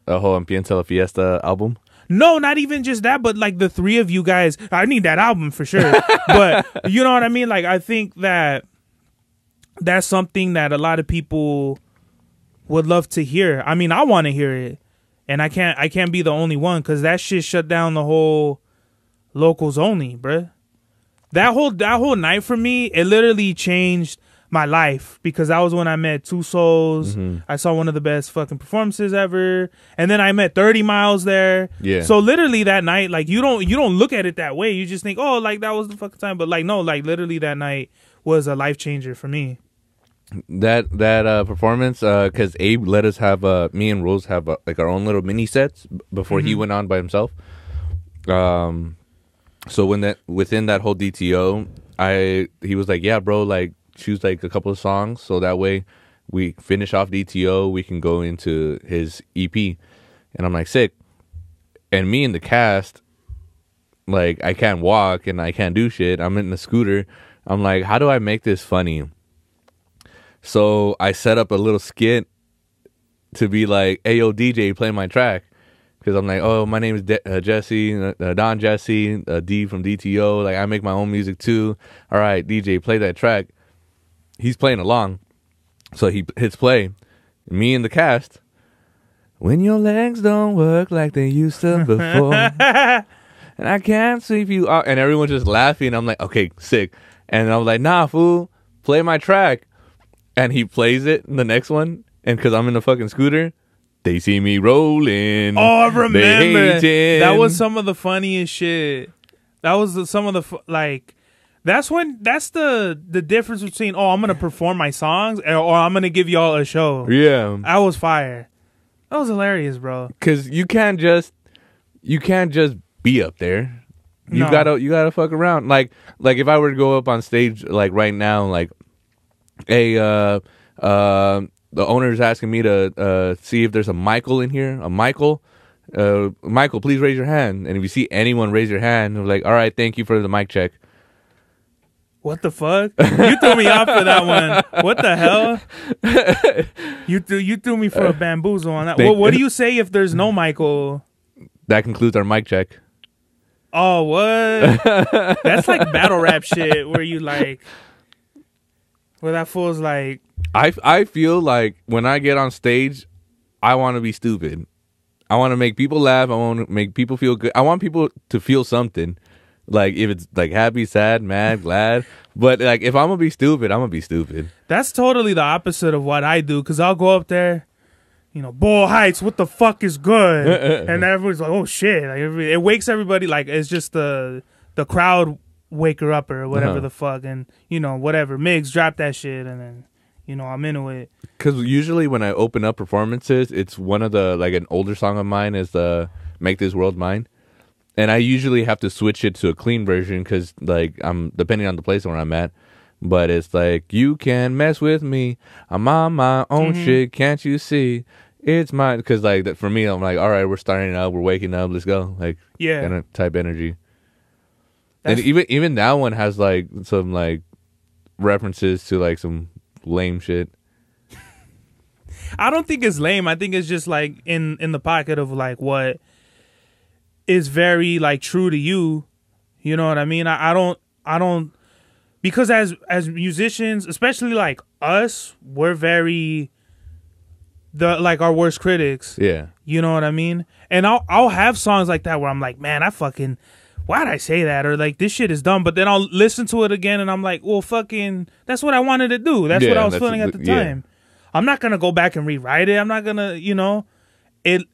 A whole Empieza la Fiesta album? No, not even just that, but like the three of you guys. I need that album for sure. But you know what I mean? Like, I think that's something that a lot of people would love to hear. I mean, I want to hear it, and I can't be the only one because that shit shut down the whole locals only, bruh. That whole night for me, it literally changed my life because that was when I met Two Souls. I saw one of the best fucking performances ever, and then I met 30 Miles there. Yeah. So literally that night, like you don't look at it that way. You just think, oh, like that was the fucking time, but like no, like literally that night was a life changer for me. That performance, because Abe let us have me and Rose have like our own little mini sets before he went on by himself. So within that whole DTO, he was like, yeah, bro, like choose like a couple of songs so that way we finish off DTO, we can go into his EP, and I'm like, sick. And me and the cast, like, I can't walk and I can't do shit. I'm in the scooter. I'm like, how do I make this funny? So I set up a little skit to be like, hey, yo, DJ, play my track. Because I'm like, oh, my name is Jesse, Don Jesse, D from DTO. Like, I make my own music too. All right, DJ, play that track. He's playing along. So he hits play. Me and the cast. When your legs don't work like they used to before. And I can't sweep you out. And everyone's just laughing. I'm like, okay, sick. And I was like, nah, fool, play my track. And he plays it in the next one, and because I'm in the fucking scooter, they see me rolling. Oh, I remember. That was some of the funniest shit. That was some of the that's the difference between, oh, I'm gonna perform my songs or I'm gonna give y'all a show. Yeah, that was fire. That was hilarious, bro. Because you can't just be up there. You gotta fuck around. Like if I were to go up on stage like right now, like, hey, the owner's asking me to see if there's a Michael in here. A Michael? Michael, please raise your hand. And if you see anyone raise your hand, I'm like, all right, thank you for the mic check. What the fuck? You threw me off for that one. What the hell? You threw me for a bamboozle on that. What do you say if there's no Michael? That concludes our mic check. Oh, what? That's like battle rap shit where you like... Where that fool's like... I feel like when I get on stage, I want to be stupid. I want to make people laugh. I want to make people feel good. I want people to feel something. Like, if it's like happy, sad, mad, glad. But like, if I'm going to be stupid, I'm going to be stupid. That's totally the opposite of what I do. Because I'll go up there, you know, Ball Heights, what the fuck is good? And everyone's like, oh shit. Like, it wakes everybody, like, it's just the the crowd wake her up or whatever the fuck, and whatever. Migs, drop that shit, and then I'm into it. Because usually when I open up performances, it's one of the an older song of mine is the "Make This World Mine," and I usually have to switch it to a clean version because I'm depending on the place where I'm at. But it's you can mess with me, I'm on my own shit, can't you see? It's mine. Because for me, I'm all right, we're starting up, we're waking up, let's go. Kind of type energy. And even that one has some references to some lame shit. I don't think it's lame. I think it's just in the pocket of what is very true to you. You know what I mean? I don't because as musicians, especially us, we're very our worst critics. Yeah. You know what I mean? And I'll have songs like that where I'm man, why'd I say that? Or this shit is dumb. But then I'll listen to it again and I'm well, fucking, that's what I wanted to do. That's what I was feeling at the time. I'm not going to go back and rewrite it. I'm not going to,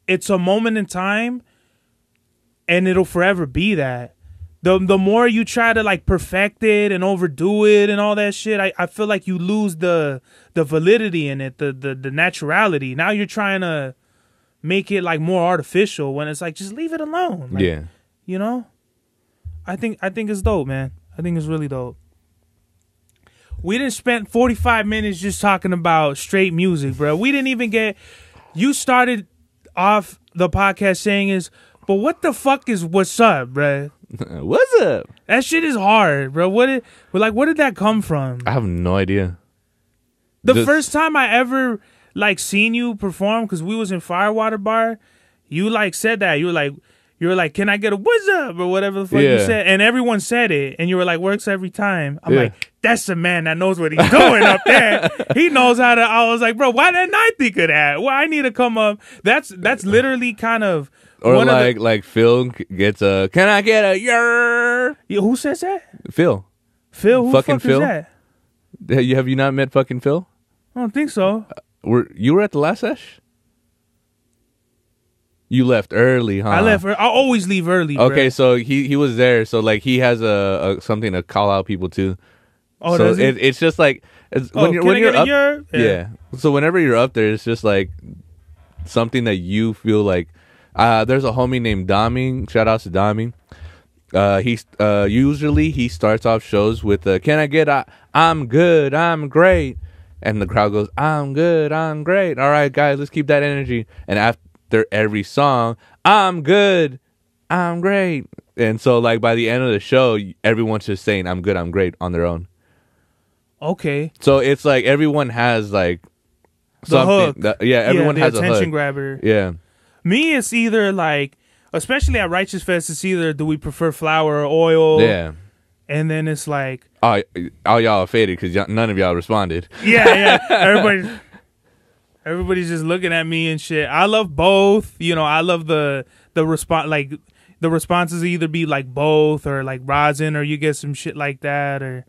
it's a moment in time and it'll forever be that. The more you try to perfect it and overdo it and all that shit, I feel you lose the validity in it, the naturality. Now you're trying to make it more artificial when it's just leave it alone. I think it's dope, man. I think it's really dope. We didn't spend 45 minutes just talking about straight music, bro. We didn't even get. You started off the podcast saying but what the fuck is what's up, bro? What's up? That shit is hard, bro. Where did that come from? I have no idea. The first time I ever seen you perform, because we was in Firewater Bar, you said that you were like, can I get a what's up or whatever the fuck you said, and everyone said it, and you were works every time. I'm that's a man that knows what he's doing up there. He knows how to. I was bro, why didn't I think of that? Well, I need to come up. That's literally kind of. Or Phil gets a, can I get a yer? Yeah, who says that? Phil. Phil? Who fucking Phil? Is that? Have you not met fucking Phil? I don't think so. You were at the last sesh? You left early, huh? I left. I always leave early. Okay, bro. So he was there. So he has a something to call out people to. Oh, so does he? It's just when you're up. Yeah. So whenever you're up there, it's just something that you feel there's a homie named Dami. Shout out to Dami. Usually he starts off shows with can I get I'm good, I'm great, and the crowd goes I'm good, I'm great. All right, guys, let's keep that energy. And after every song, I'm good, I'm great. And so by the end of the show, everyone's just saying I'm good, I'm great on their own. Okay. So it's everyone has the something. hook. Everyone has a hook. Attention grabber. Yeah. Me, it's either especially at Righteous Fest, it's either do we prefer flour or oil? Yeah. And then it's all y'all are faded because none of y'all responded. Yeah. Everybody's just looking at me and shit. I love both. I love the response. The responses either be both or rosin, or you get some shit like that, or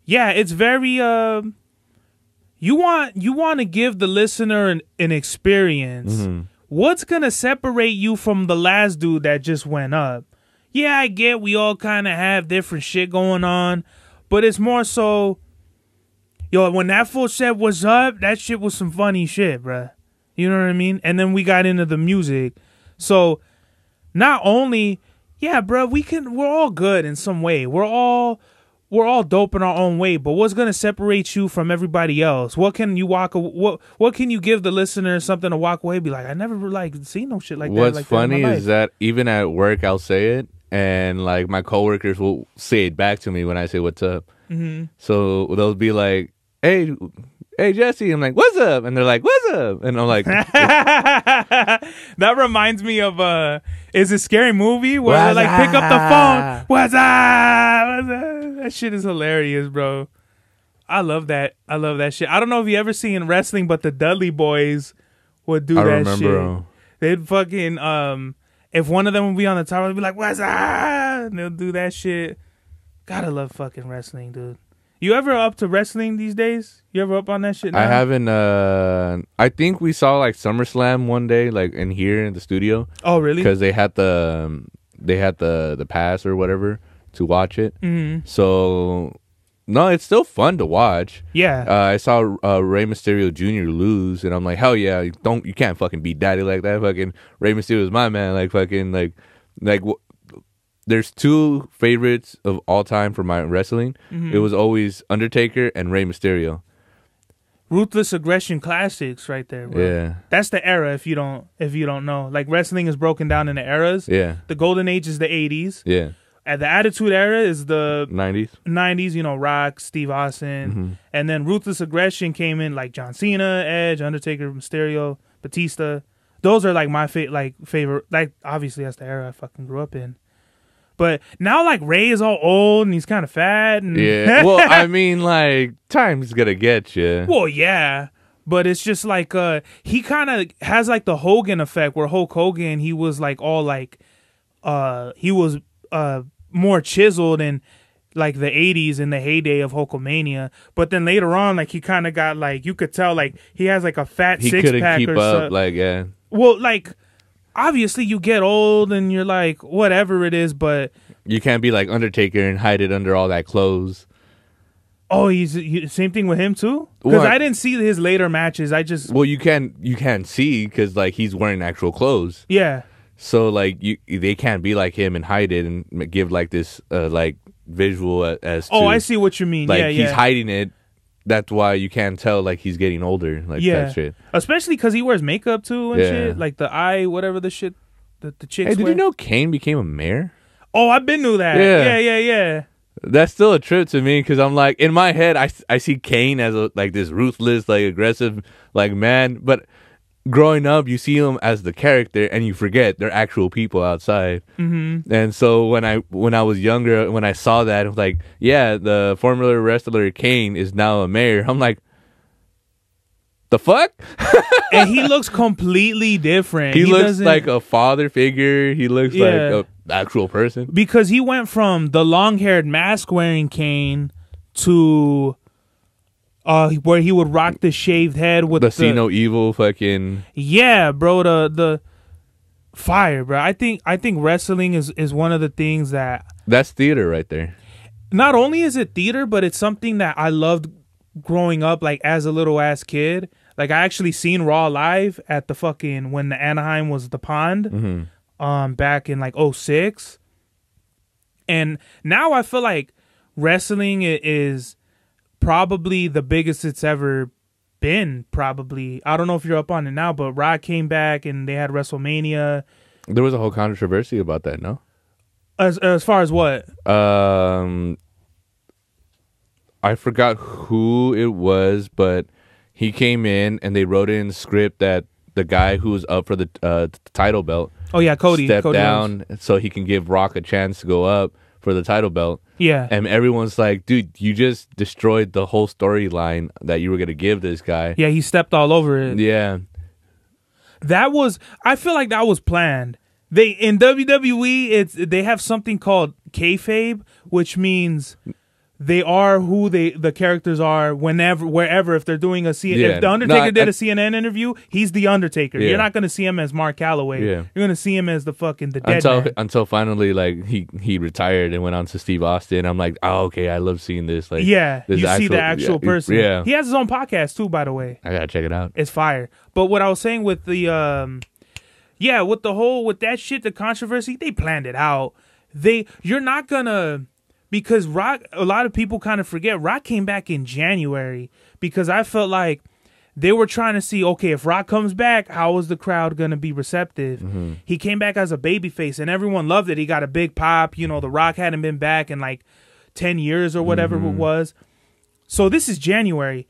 it's very you want to give the listener an experience. Mm-hmm. What's going to separate you from the last dude that just went up? Yeah, I get we all kind of have different shit going on, but it's more so, when that fool said what's up, that shit was some funny shit, bruh. You know what I mean? And then we got into the music. So, not only, bruh, we're all good in some way. We're all dope in our own way, but what's gonna separate you from everybody else? What can you what can you give the listener something to walk away? Be I never seen no shit like that. What's funny is that even at work, I'll say it, and my coworkers will say it back to me when I say what's up. Mm-hmm. So they'll be hey Jesse, I'm what's up? And they're what's up? And I'm that reminds me of is a Scary Movie where they pick up the phone. What's up? That shit is hilarious, bro. I love that shit. I don't know if you ever seen wrestling, but the Dudley Boys would do that shit. They'd fucking if one of them would be on the top, they'd be what's up? And they'll do that shit. Gotta love fucking wrestling, dude. You ever up to wrestling these days? You ever up on that shit now? I haven't. I think we saw SummerSlam one day, in here in the studio. Oh, really? Because they had the they had the pass or whatever to watch it. Mm-hmm. So no, it's still fun to watch. Yeah. I saw Rey Mysterio Jr. lose, and I'm like, hell yeah, you can't fucking beat Daddy like that. Fucking Rey Mysterio is my man. Like fucking there's two favorites of all time for my wrestling. Mm-hmm. It was always Undertaker and Rey Mysterio. Ruthless Aggression Classics right there, bro. Yeah. That's the era if you don't know. Like, wrestling is broken down into eras. Yeah. The golden age is the 80s. Yeah. And the Attitude Era is the 90s. You know, Rock, Steve Austin. Mm-hmm. And then Ruthless Aggression came in like John Cena, Edge, Undertaker, Mysterio, Batista. Those are like my favorite. Like, obviously that's the era I fucking grew up in. But now, like, Ray is all old and he's kind of fat. And Yeah. Well, I mean, like, time's gonna get you. Well, yeah. But it's just like, he kind of has like the Hogan effect where Hulk Hogan, he was like all like, he was more chiseled in like the 80s in the heyday of Hulkamania. But then later on, like, he kind of got like, you could tell like he has like a fat He six couldn't pack keep or up. so. Like, yeah. Well, like, obviously you get old and you're like, whatever it is, but You can't be like Undertaker and hide it under all that clothes. oh, same thing with him too? Because What? I didn't see his later matches. Well, you can't see because like he's wearing actual clothes. Yeah. So like they can't be like him and hide it and give like this like visual as to, Oh, I see what you mean. like yeah, he's hiding it. That's why you can't tell like he's getting older. Like that shit. Especially because he wears makeup too and Yeah. shit. Like the eye, whatever the shit that the chicks Hey, did wear. you know Kane became a mayor? Oh, I've been knew that. Yeah. Yeah. That's still a trip to me because I'm like in my head I see Kane as like this ruthless, like aggressive, like man. But growing up, you see him as the character and you forget they're actual people outside. Mm-hmm. And so when I was younger, when I saw that, I was like, yeah, the Formula wrestler Kane is now a mayor. I'm like, the fuck? And he looks completely different. He looks doesn't- like a father figure. He looks like a actual person. because he went from the long-haired mask-wearing Kane to where he would rock the shaved head with The See No Evil fucking... Yeah, bro, the fire, bro. I think wrestling is one of the things that That's theater right there. not only is it theater, but it's something that I loved growing up, like as a little ass kid. Like I actually seen Raw live at the fucking when the Anaheim was the Pond, back in like 2006. And now I feel like wrestling is probably the biggest it's ever been. Probably, I don't know if you're up on it now, but Rock came back and they had WrestleMania. There was a whole controversy about that, no? As far as what? I forgot who it was, but he came in and they wrote in the script that the guy who was up for the title belt, Oh yeah, Cody stepped Cody down so he can give Rock a chance to go up for the title belt. Yeah. And everyone's like, dude, you just destroyed the whole storyline that you were going to give this guy. Yeah, he stepped all over it. Yeah. I feel like that was planned. They in WWE, they have something called kayfabe, which means they are who the characters are wherever. If they're doing if the Undertaker did a CNN interview, he's the Undertaker. Yeah. You're not going to see him as Mark Calloway. Yeah. You're going to see him as the dead man. Until finally, like he retired and went on to Steve Austin. I'm like, oh, okay, I love seeing this. Like, Yeah, this you see the actual person. Yeah, He has his own podcast too, by the way. I gotta check it out. It's fire. But what I was saying with the with that shit, the controversy, they planned it out. You're not gonna, because Rock, a lot of people kind of forget Rock came back in January, because I felt like they were trying to see, okay, if Rock comes back, how is the crowd gonna be receptive? Mm-hmm. He came back as a babyface and everyone loved it. He got a big pop. You know, The Rock hadn't been back in like 10 years or whatever it was. So this is January,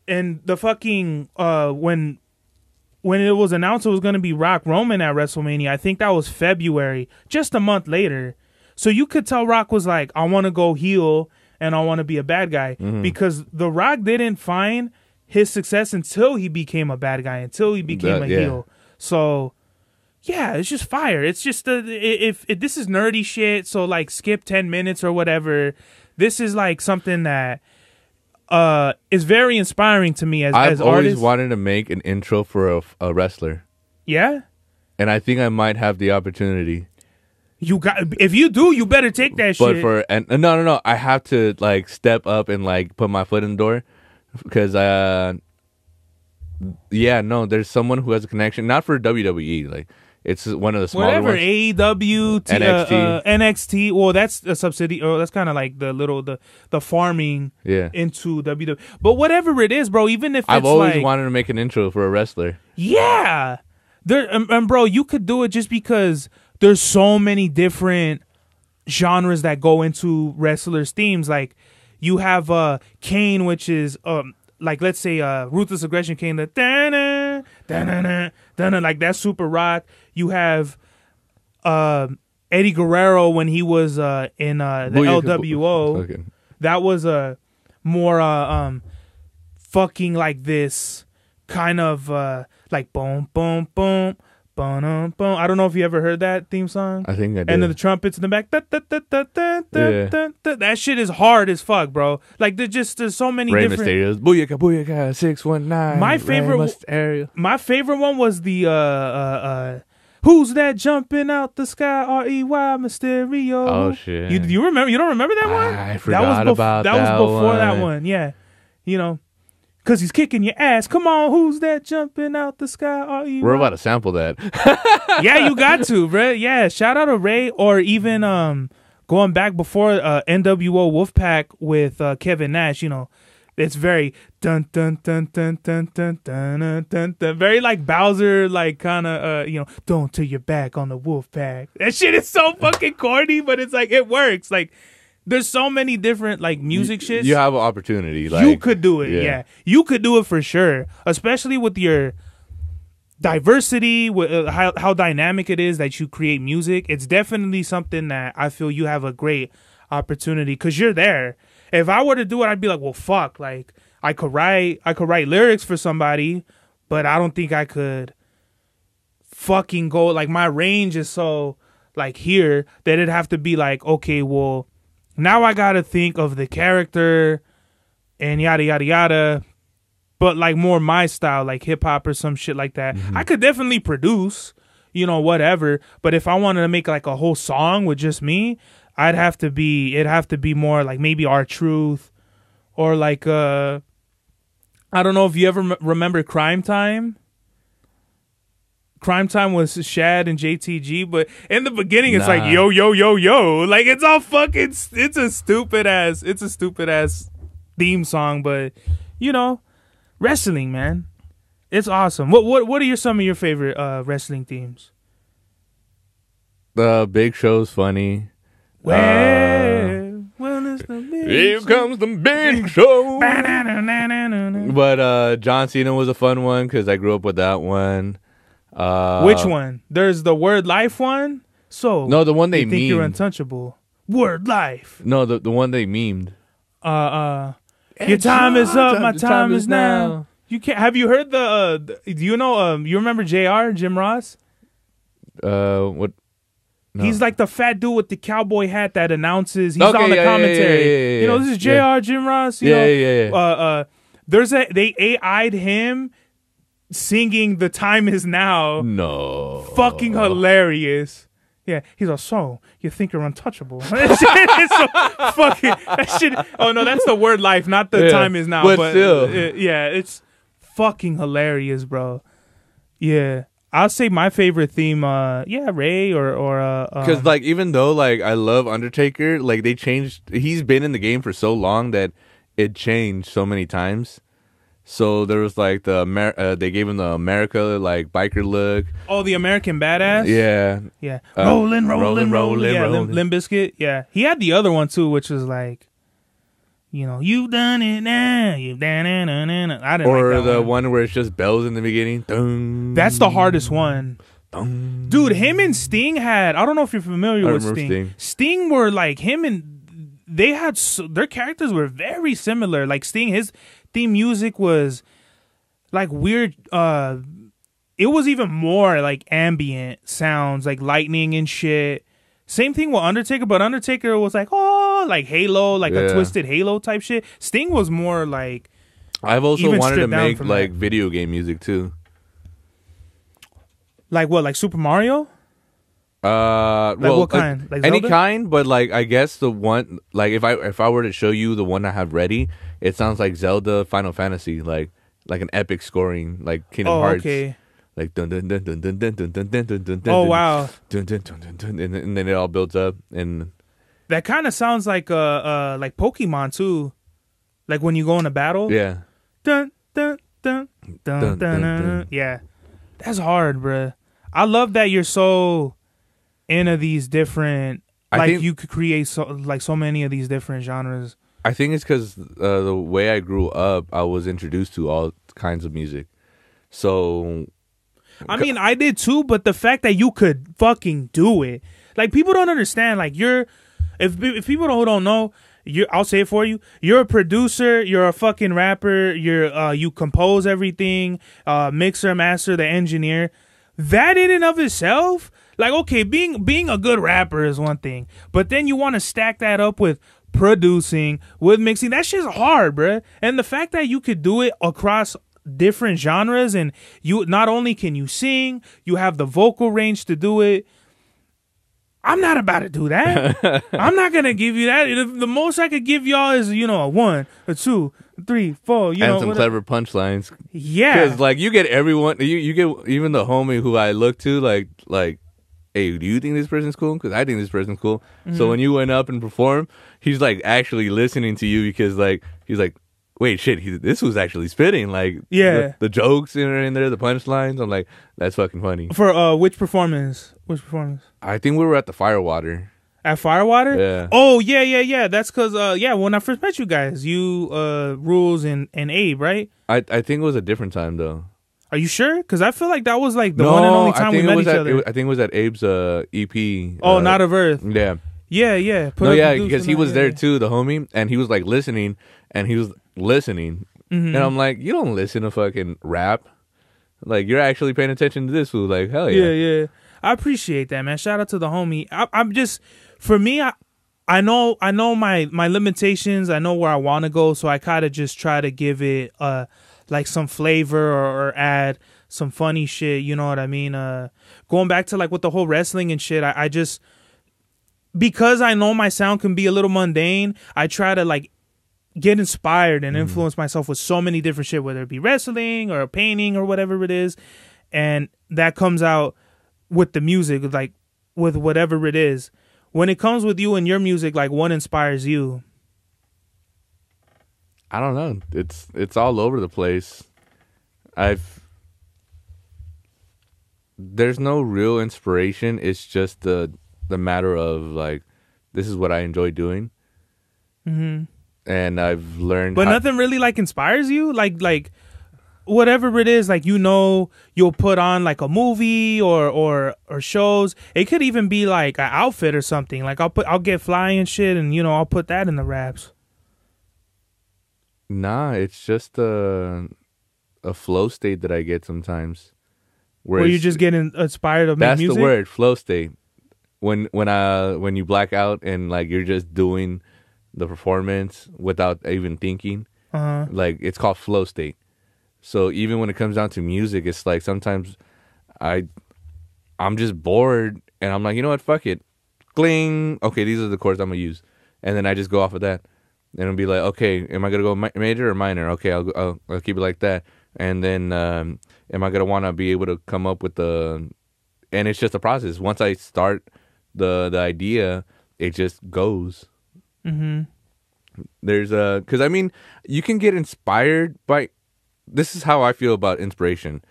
and the fucking when it was announced it was going to be Rock Roman at WrestleMania, I think that was February, just a month later. So you could tell Rock was like, I want to go heel and I want to be a bad guy, because The Rock didn't find his success until he became a bad guy, until he became a heel. So yeah, it's just fire. It's just if this is nerdy shit, so like skip 10 minutes or whatever. This is like something that is very inspiring to me as I've always artist. wanted to make an intro for a wrestler. Yeah? And I think I might have the opportunity. If you do, you better take that shit. But no, I have to like step up and like put my foot in the door because there's someone who has a connection, not for WWE, like it's one of the smaller ones. AEW, NXT. Well, that's a subsidy. Or that's kind of like the farming into WWE. But whatever it is, bro. Even if I've always wanted to make an intro for a wrestler. Yeah, and bro, you could do it just because there's so many different genres that go into wrestlers' themes. Like you have Kane, which is like let's say Ruthless Aggression Kane, the da-na, da-na, da-na, like that's super rock. You have Eddie Guerrero when he was in the LWO. Okay. That was a more fucking like this kind of like boom boom boom. Boom, boom. I don't know if you ever heard that theme song. I think I did. And then the trumpets in the back. That shit is hard as fuck, bro. Like there's so many Rey different. Mysterio's Booyaka Booyaka 619. My favorite one was the Who's That Jumping Out the Sky? REY Mysterio. Oh shit. You remember? You don't remember that one? I forgot about that. That was before that one. Yeah. You know. Cause he's kicking your ass. Come on, who's that jumping out the sky? We're about to sample that. Yeah, you got to, bro. Yeah, shout out to Ray, or even going back before NWO Wolfpack with Kevin Nash. You know, it's very dun dun dun dun dun dun dun dun dun, very like Bowser, like kind of don't turn your back on the Wolfpack. That shit is so fucking corny, but it's like it works. Like. There's so many different like music shits. You have an opportunity. Like, you could do it. Yeah. You could do it for sure. Especially with your diversity, with how dynamic it is that you create music. It's definitely something that I feel you have a great opportunity because you're there. If I were to do it, I'd be like, well, fuck. Like I could write lyrics for somebody, but I don't think I could fucking go. Like my range is so like here that it'd have to be like, okay, well. Now I gotta think of the character and yada yada yada, but like more my style, like hip hop or some shit like that. Mm-hmm. I could definitely produce, whatever. But if I wanted to make like a whole song with just me, it'd have to be more like maybe R-Truth or like I don't know if you ever remember Crime Time. Crime Time was Shad and JTG, but in the beginning it's like yo yo yo yo, like it's all fucking. It's a stupid ass theme song, but wrestling, man, it's awesome. What are some of your favorite wrestling themes? The Big Show's funny. Well, here comes the Big Show. But John Cena was a fun one because I grew up with that one. Which one? There's the Word Life one. So no, the one they think you're untouchable. Word Life. No, the one they memed. Your time is up. My time is now. You can't. Have you heard the? Do you know? You remember JR Jim Ross? What? No. He's like the fat dude with the cowboy hat that announces. He's on the commentary. Yeah, this is JR Jim Ross. Yeah. They AI'd him. Singing "The Time Is Now." No, fucking hilarious. Yeah, he's like, so you think you're untouchable? That shit is so fucking. That shit. Oh no, that's the Word Life, not the Time Is Now. But still, it's fucking hilarious, bro. Yeah, I'll say my favorite theme. Ray or because like even though like I love Undertaker, like they changed. He's been in the game for so long that it changed so many times. So there was like they gave him the America like biker look. Oh, the American Badass. Yeah. Rolling. Yeah, Limp Bizkit. Yeah, he had the other one too, which was like, you've done it now. You've done it. I didn't. Or like the one where it's just bells in the beginning. Dun, that's the hardest one. Dun. Dude, him and Sting had. I don't know if you're familiar with Sting. Sting were like him and they had their characters were very similar. Like Sting, his theme music was like weird. It was even more like ambient sounds, like lightning and shit. Same thing with Undertaker, but Undertaker was like like Halo, like a twisted Halo type shit. Sting was more like. I've also wanted to make like video game music too. Like what? Like Super Mario? Well, what kind? Like any Zelda? kind, but like I guess the one, like if I were to show you the one I have ready, it sounds like Zelda Final Fantasy, like an epic scoring, like Kingdom Hearts. Okay. Like dun dun dun dun dun dun dun dun dun dun dun. Oh wow. Dun dun dun dun dun, and then it all builds up, and that kind of sounds like Pokemon too, like when you go in a battle. Yeah. Dun dun dun dun dun dun. Dun. Yeah, that's hard, bruh. I love that you're so into these different. Like you could create so many of these different genres. I think it's because the way I grew up, I was introduced to all kinds of music. So, I mean, I did too, but the fact that you could fucking do it, like people don't understand. Like if people don't know, I'll say it for you. You're a producer. You're a fucking rapper. You compose everything, mixer, master, the engineer. That in and of itself, like okay, being a good rapper is one thing, but then you want to stack that up with producing, with mixing. That shit's hard, bruh. And the fact that you could do it across different genres, and you not only can you sing, you have the vocal range to do it. I'm not about to do that. I'm not gonna give you that. The most I could give y'all is a 1, a 2, 3, 4. And some clever punchlines. Yeah, because like you get everyone. You get even the homie who I look to like. Hey, do you think this person's cool? Because I think this person's cool. Mm-hmm. So when you went up and performed, he's like actually listening to you because like he's like, wait, shit, this was actually spitting. Like, yeah, the jokes in there, the punchlines. I'm like, that's fucking funny. For which performance? Which performance? I think we were at the Firewater. At Firewater? Yeah. Oh yeah. That's because when I first met you guys, you Rules and Abe, right? I think it was a different time though. Are you sure? Because I feel like that was like the one and only time we met each other. I think it was at Abe's EP. Oh, Not of Earth. Yeah. Yeah. Because he was there too, the homie, and he was like listening, mm-hmm. And I'm like, you don't listen to fucking rap, like you're actually paying attention to this fool, like hell yeah. Yeah. I appreciate that, man. Shout out to the homie. I'm just, for me, I know my limitations. I know where I want to go, so I kind of just try to give it like some flavor or add some funny shit, you know what I mean? Going back to like with the whole wrestling and shit, I just, because I know my sound can be a little mundane, I try to like get inspired and influence myself with so many different shit, whether it be wrestling or painting or whatever it is. And that comes out with the music, like with whatever it is. When it comes with you and your music, like what inspires you? I don't know. It's all over the place. There's no real inspiration. It's just the matter of like, this is what I enjoy doing. Mm-hmm. And I've learned. But nothing really like inspires you? Like whatever it is, like you'll put on like a movie or shows. It could even be like an outfit or something. Like I'll get fly and shit, and I'll put that in the raps. Nah, it's just a flow state that I get sometimes. Where you just get inspired to make music? That's the word, flow state. When you black out and like you're just doing the performance without even thinking, like it's called flow state. So even when it comes down to music, it's like sometimes I'm just bored and I'm like, you know what, fuck it, cling. Okay, these are the chords I'm gonna use, and then I just go off of that. And it'll be like, okay, am I gonna go major or minor? Okay, I'll keep it like that. And then, am I gonna want to be able to come up with and it's just a process. Once I start the idea, it just goes. Mm-hmm. There's because I mean, you can get inspired by. This is how I feel about inspiration.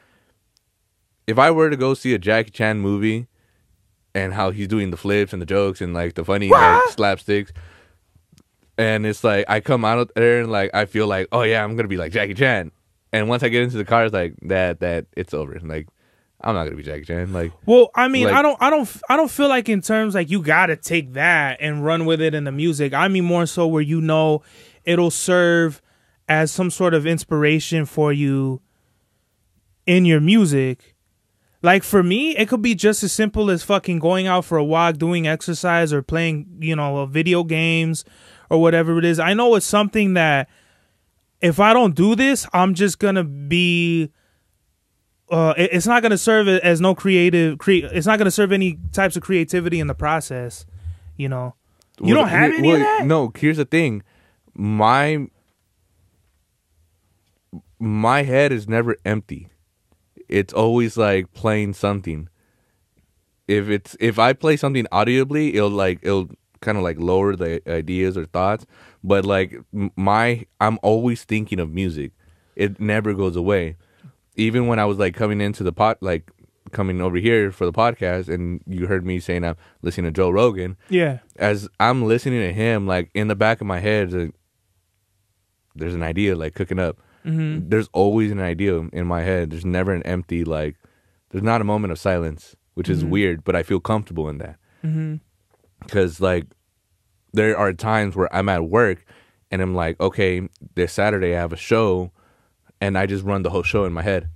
If I were to go see a Jackie Chan movie, and how he's doing the flips and the jokes and like the funny like, slapsticks. And it's like, I come out there and like, I feel like, oh yeah, I'm going to be like Jackie Chan. And once I get into the car, it's like that it's over. Like, I'm not going to be Jackie Chan. Like, well, I mean, like, I don't feel like in terms like you got to take that and run with it in the music. I mean, more so where, it'll serve as some sort of inspiration for you in your music. Like for me, it could be just as simple as fucking going out for a walk, doing exercise or playing, video games or whatever it is. I know it's something that if I don't do this, I'm just going to be it's not gonna serve as no it's not gonna serve any types of creativity in the process. You know, you don't have any of that. No, here's the thing, my head is never empty. It's always like playing something. If I play something audibly, it'll kind of like lower the ideas or thoughts. But like I'm always thinking of music. It never goes away. Even when I was like coming into coming over here for the podcast, and you heard me saying I'm listening to Joe Rogan. Yeah. As I'm listening to him, like in the back of my head, there's an idea like cooking up. Mm-hmm. There's always an idea in my head. There's never an empty, like, there's not a moment of silence, which is weird, but I feel comfortable in that. Because like there are times where I'm at work and I'm like, okay, this Saturday I have a show, and I just run the whole show in my head.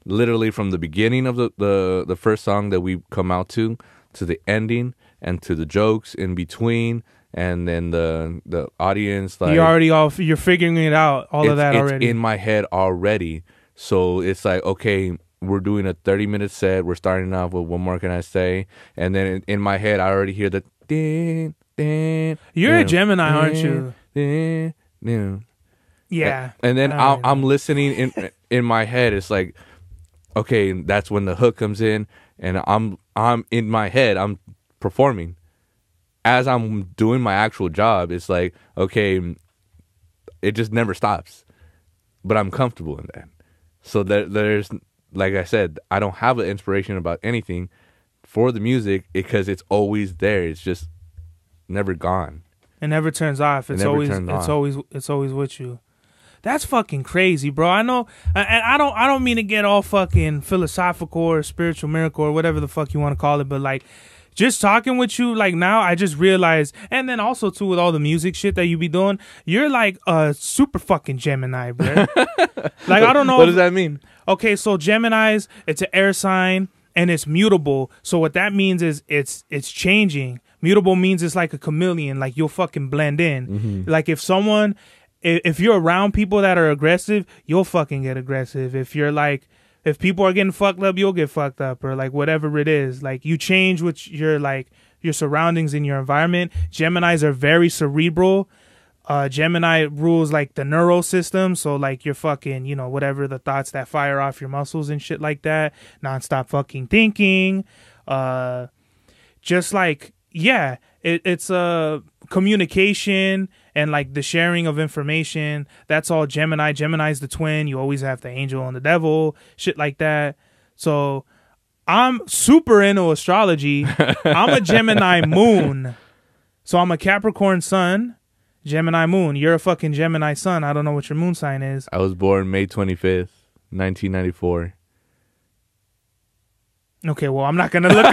Literally from the beginning of the first song that we come out to the ending, and to the jokes in between, and then the audience, like, you're figuring it out, of that already. It's in my head already. So it's like, okay, we're doing a 30-minute set. We're starting off with What More Can I Say? And then in my head, I already hear the ding, ding. You're a Gemini, aren't you? Ding, ding. Yeah. And then I'm listening in my head. It's like, okay, that's when the hook comes in, and I'm in my head. I'm performing. As I'm doing my actual job, it's like, okay, it just never stops. But I'm comfortable in that. So there's, like I said, I don't have an inspiration about anything for the music because it's always there. It's just never gone. It never turns off. It's always with you. That's fucking crazy, bro. I know, and I don't mean to get all fucking philosophical or spiritual miracle or whatever the fuck you want to call it, but like, just talking with you, like, now I just realized, and then also too with all the music shit that you be doing, you're like a super fucking Gemini, bro. Like, I don't know. What does that mean? Okay, so Geminis, it's an air sign and it's mutable. So what that means is it's changing. Mutable means it's like a chameleon, like you'll fucking blend in. Mm-hmm. Like if you're around people that are aggressive, you'll fucking get aggressive. If people are getting fucked up, you'll get fucked up, or like whatever it is. Like, you change with your surroundings in your environment. Geminis are very cerebral. Gemini rules like the neural system. So like you're fucking, whatever the thoughts that fire off your muscles and shit like that. Nonstop fucking thinking. Just like, yeah, it's communication and like the sharing of information. That's all Gemini. Gemini's the twin. You always have the angel and the devil, shit like that. So I'm super into astrology. I'm a Gemini moon. So I'm a Capricorn sun, Gemini moon. You're a fucking Gemini sun. I don't know what your moon sign is. I was born May 25th, 1994. Okay, well, I'm not gonna look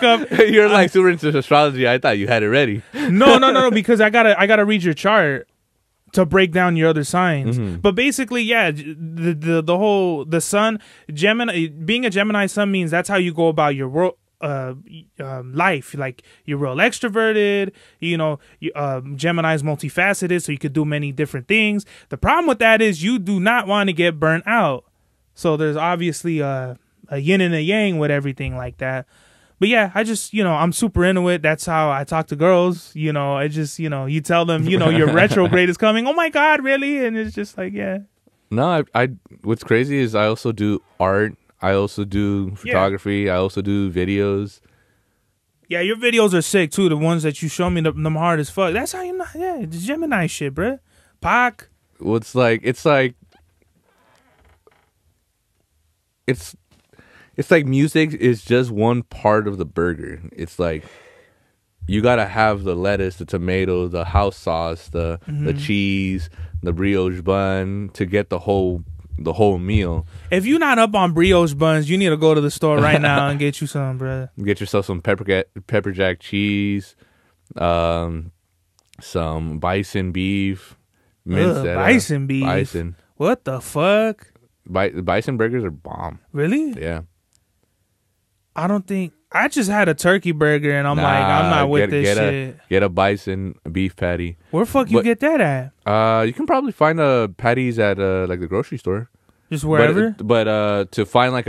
up. You're like super into astrology. I thought you had it ready. No, because I gotta read your chart to break down your other signs. Mm-hmm. But basically, yeah, the sun, Gemini, being a Gemini sun means that's how you go about your world, life. Like, you're real extroverted. Gemini's multifaceted, so you could do many different things. The problem with that is you do not want to get burnt out. So there's obviously a yin and a yang with everything like that. But yeah, I just, I'm super into it. That's how I talk to girls. I just, you tell them, your retrograde is coming. Oh my God, really? And it's just like, yeah. No, I what's crazy is I also do art. I also do photography. Yeah. I also do videos. Yeah, your videos are sick too. The ones that you show me, them hard as fuck. That's how you know. Yeah, it's Gemini shit, bruh. Pac. Well, it's like music is just one part of the burger. It's like you gotta have the lettuce, the tomato, the house sauce, the cheese, the brioche bun to get the whole meal. If you're not up on brioche buns, you need to go to the store right now and get you some, bro. Get yourself some pepper jack cheese, some bison beef, bison beef. Bison. What the fuck? Bison burgers are bomb. Really? Yeah. I just had a turkey burger and I'm not with this shit. Get a bison beef patty. Where the fuck you get that at? You can probably find patties at like the grocery store. Just wherever. But to find like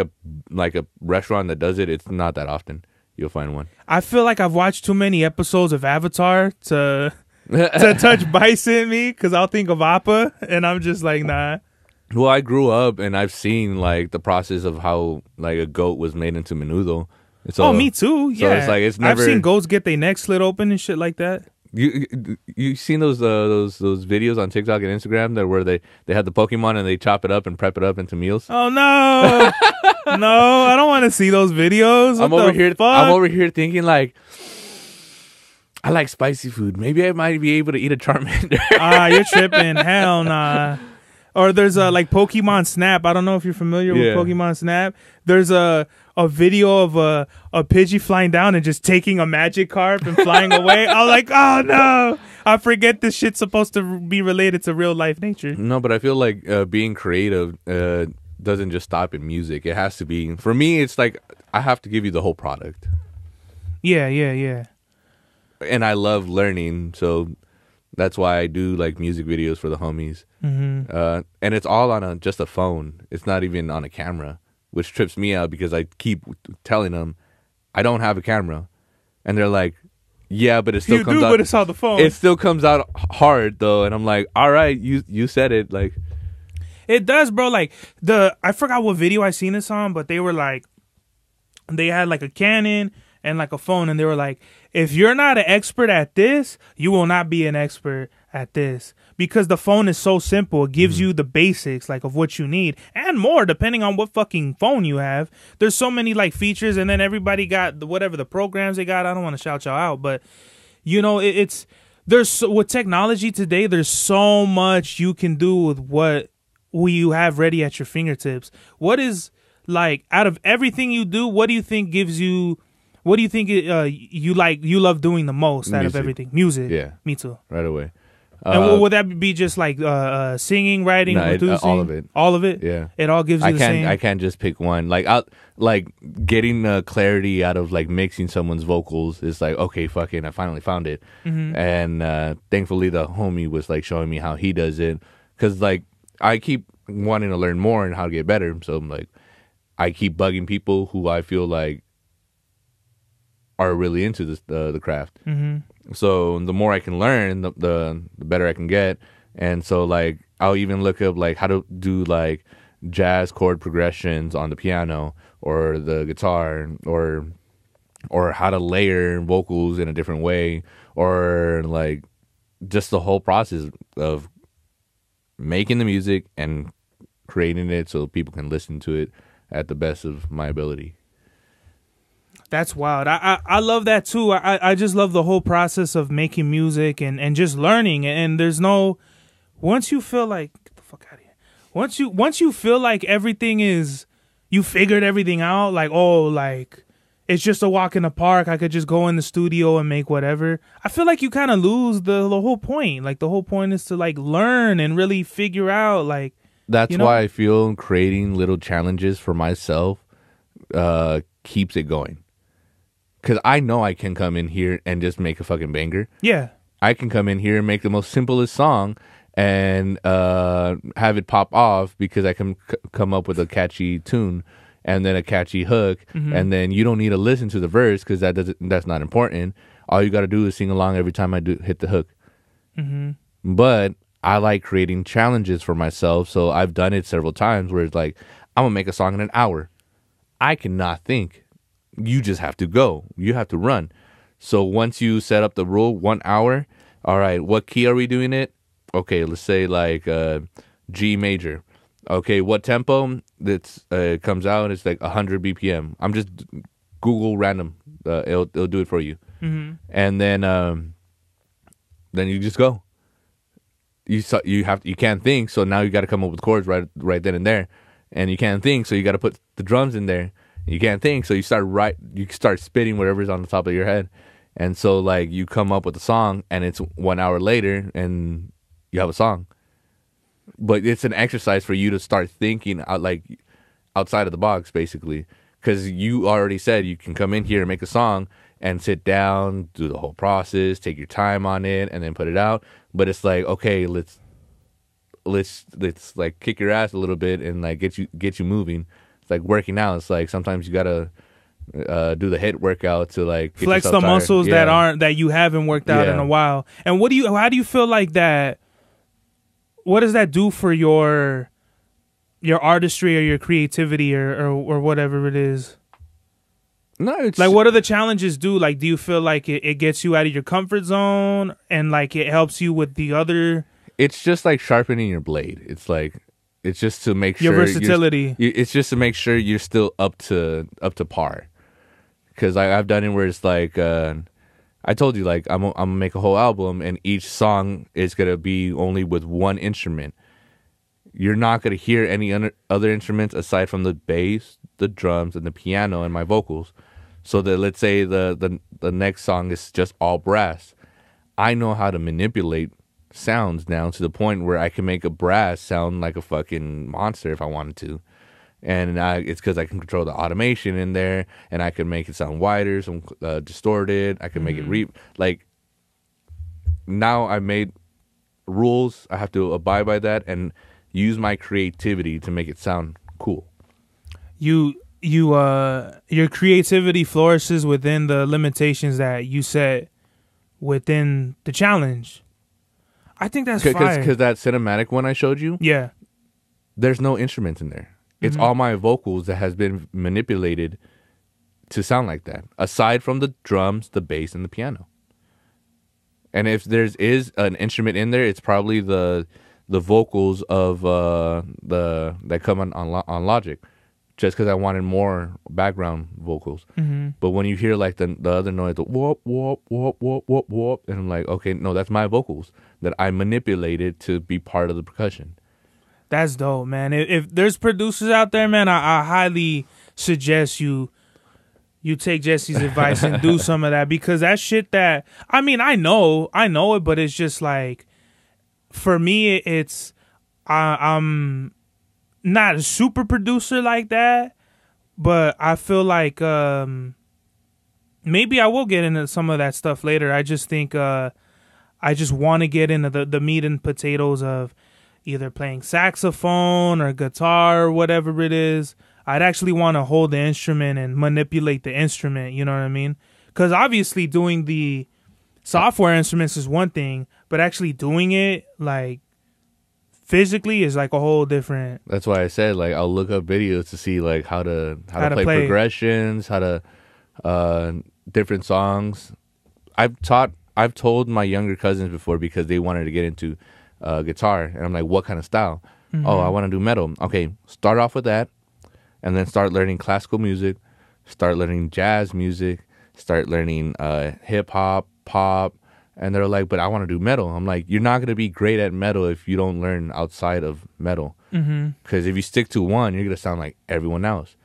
a restaurant that does it, it's not that often. You'll find one. I feel like I've watched too many episodes of Avatar to touch bison me, because I'll think of Appa and I'm just like, nah. Well, I grew up and I've seen like the process of how like a goat was made into menudo. Oh, me too. Yeah, so it's like, it's never. I've seen goats get their necks slit open and shit like that. You seen those videos on TikTok and Instagram that where they had the Pokemon and they chop it up and prep it up into meals? Oh no, no, I don't want to see those videos. I'm over here thinking like, I like spicy food. Maybe I might be able to eat a Charmander. You're tripping. Hell nah. Or there's like Pokemon Snap. I don't know if you're familiar with Pokemon Snap. There's a video of a Pidgey flying down and just taking a Magikarp and flying away. I was like, oh no, I forget this shit's supposed to be related to real life nature. No, but I feel like being creative doesn't just stop in music. It has to be, for me, it's like I have to give you the whole product. Yeah. And I love learning, so that's why I do like music videos for the homies. Mm-hmm. And it's all on just a phone. It's not even on a camera, which trips me out because I keep telling them I don't have a camera, and they're like, "Yeah, but it still comes out." But it's on the phone. It still comes out hard though, and I'm like, "All right, you said it." Like, it does, bro. Like I forgot what video I seen this on, but they were like, they had like a Canon and like a phone, and they were like, if you're not an expert at this, you will not be an expert at this, because the phone is so simple. It gives you the basics like of what you need and more, depending on what fucking phone you have. There's so many like features, and then everybody got whatever the programs they got. I don't want to shout y'all out, but you know, with technology today, there's so much you can do with what you have ready at your fingertips. What is, like, out of everything you do, what do you think gives you, what do you think you love doing the most out of everything? Music. Yeah. Me too. Right away. And would that be just like singing, writing, producing? All of it. All of it? Yeah. It all gives you the same? I can't just pick one. Like getting clarity out of like mixing someone's vocals is like, okay, fucking, I finally found it. Mm-hmm. And thankfully the homie was like showing me how he does it. Because like I keep wanting to learn more and how to get better. So I'm like, I keep bugging people who I feel like are really into this, the craft. Mm-hmm. So the more I can learn, the better I can get. And so like I'll even look up like how to do like jazz chord progressions on the piano or the guitar, or how to layer vocals in a different way, or like just the whole process of making the music and creating it so people can listen to it at the best of my ability. That's wild. I love that too. I just love the whole process of making music and just learning. And there's no, once you feel like, get the fuck out of here. Once you feel like everything is, you figured everything out, like, oh, like it's just a walk in the park. I could just go in the studio and make whatever. I feel like you kind of lose the whole point. Like the whole point is to like learn and really figure out, like. That's why I feel creating little challenges for myself keeps it going. Because I know I can come in here and just make a fucking banger. Yeah. I can come in here and make the most simplest song and have it pop off because I can come up with a catchy tune and then a catchy hook. Mm-hmm. And then you don't need to listen to the verse because that's not important. All you got to do is sing along every time I hit the hook. Mm-hmm. But I like creating challenges for myself. So I've done it several times where it's like, I'm going to make a song in an hour. I cannot think. You just have to go. You have to run. So once you set up the rule, 1 hour, all right, what key are we doing it? Okay, let's say like G major. Okay, what tempo? That's comes out, it's like 100 BPM. I'm just Google random. It'll do it for you. Mm-hmm. And then you just go. You can't think, so now you got to come up with chords right then and there. And you can't think, so you got to put the drums in there. You can't think, so you start spitting whatever's on the top of your head. And so like you come up with a song and it's 1 hour later and you have a song. But it's an exercise for you to start thinking outside of the box, basically. Because you already said you can come in here and make a song and sit down, do the whole process, take your time on it, and then put it out. But it's like, okay, let's let's like kick your ass a little bit and like get you moving. It's like working out. It's like sometimes you gotta do the HIIT workout to like get flex the muscles that you haven't worked out in a while. And how do you feel like that? What does that do for your artistry or your creativity or whatever it is? No, it's like, what do the challenges do? Like, do you feel like it gets you out of your comfort zone and like it helps you with the other? It's just like sharpening your blade. It's like, it's just to make sure your versatility. It's just to make sure you're still up to par. Because I've done it where it's like, I told you, like, I'm gonna make a whole album and each song is gonna be only with one instrument. You're not gonna hear any other instruments aside from the bass, the drums, and the piano and my vocals. So that, let's say the next song is just all brass. I know how to manipulate sounds now to the point where I can make a brass sound like a fucking monster if I wanted to. And it's because I can control the automation in there, and I can make it sound wider, some distorted. I can make it like. Now I made rules. I have to abide by that and use my creativity to make it sound cool. Your creativity flourishes within the limitations that you set within the challenge. I think that's fire. Because that cinematic one I showed you, there's no instruments in there. It's all my vocals that has been manipulated to sound like that, aside from the drums, the bass, and the piano. And if is an instrument in there, it's probably the vocals of that come on Logic, just because I wanted more background vocals. But when you hear like the other noise, the whoop whoop whoop whoop whoop whoop, and I'm like, okay, no, that's my vocals that I manipulated to be part of the percussion. That's dope, man. If there's producers out there, man, I highly suggest you take Jesse's advice and do some of that, because that shit that, I mean, I know it, but it's just like, for me, it's, I'm not a super producer like that, but I feel like maybe I will get into some of that stuff later. I just think I just want to get into the meat and potatoes of either playing saxophone or guitar or whatever it is. I'd actually want to hold the instrument and manipulate the instrument, you know what I mean? Because obviously doing the software instruments is one thing, but actually doing it like physically is like a whole different. That's why I said, like, I'll look up videos to see like how to play progressions, how to different songs. I've told my younger cousins before, because they wanted to get into guitar, and I'm like, what kind of style? Oh, I want to do metal. Okay, start off with that, and then start learning classical music, start learning jazz music, start learning hip hop, pop. And they're like, but I want to do metal. I'm like, you're not going to be great at metal if you don't learn outside of metal. Because if you stick to one, you're going to sound like everyone else.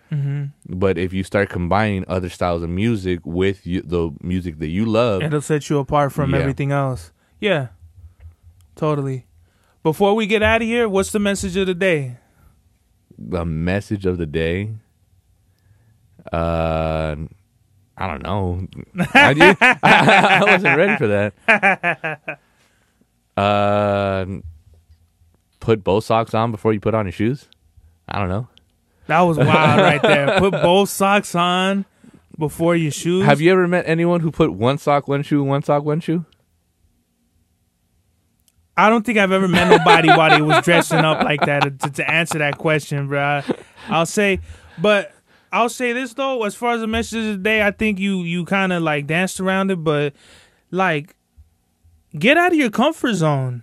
But if you start combining other styles of music with the music that you love, it'll set you apart from everything else. Yeah, totally. Before we get out of here, what's the message of the day? The message of the day? I don't know. I wasn't ready for that. Put both socks on before you put on your shoes? I don't know. That was wild right there. Put both socks on before your shoes. Have you ever met anyone who put one sock, one shoe, one sock, one shoe? I don't think I've ever met nobody while they was dressing up like that to answer that question, bro. I'll say this though, as far as the message of the day, I think you kind of like danced around it, but like, get out of your comfort zone.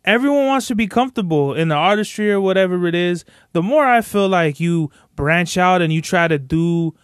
Everyone wants to be comfortable in the artistry or whatever it is. The more I feel like you branch out and you try to do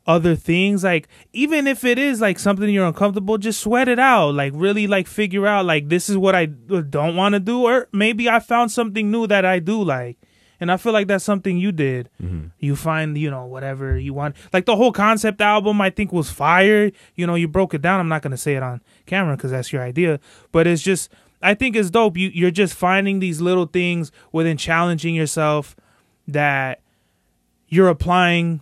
other things, like, even if it is like something you're uncomfortable, just sweat it out. Like, really, like, figure out, like, this is what I don't want to do, or maybe I found something new that I do like. And I feel like that's something you did. You find, whatever you want. Like, the whole concept album, I think, was fire. You broke it down. I'm not going to say it on camera because that's your idea. But it's just, I think it's dope. You're just finding these little things within challenging yourself that you're applying,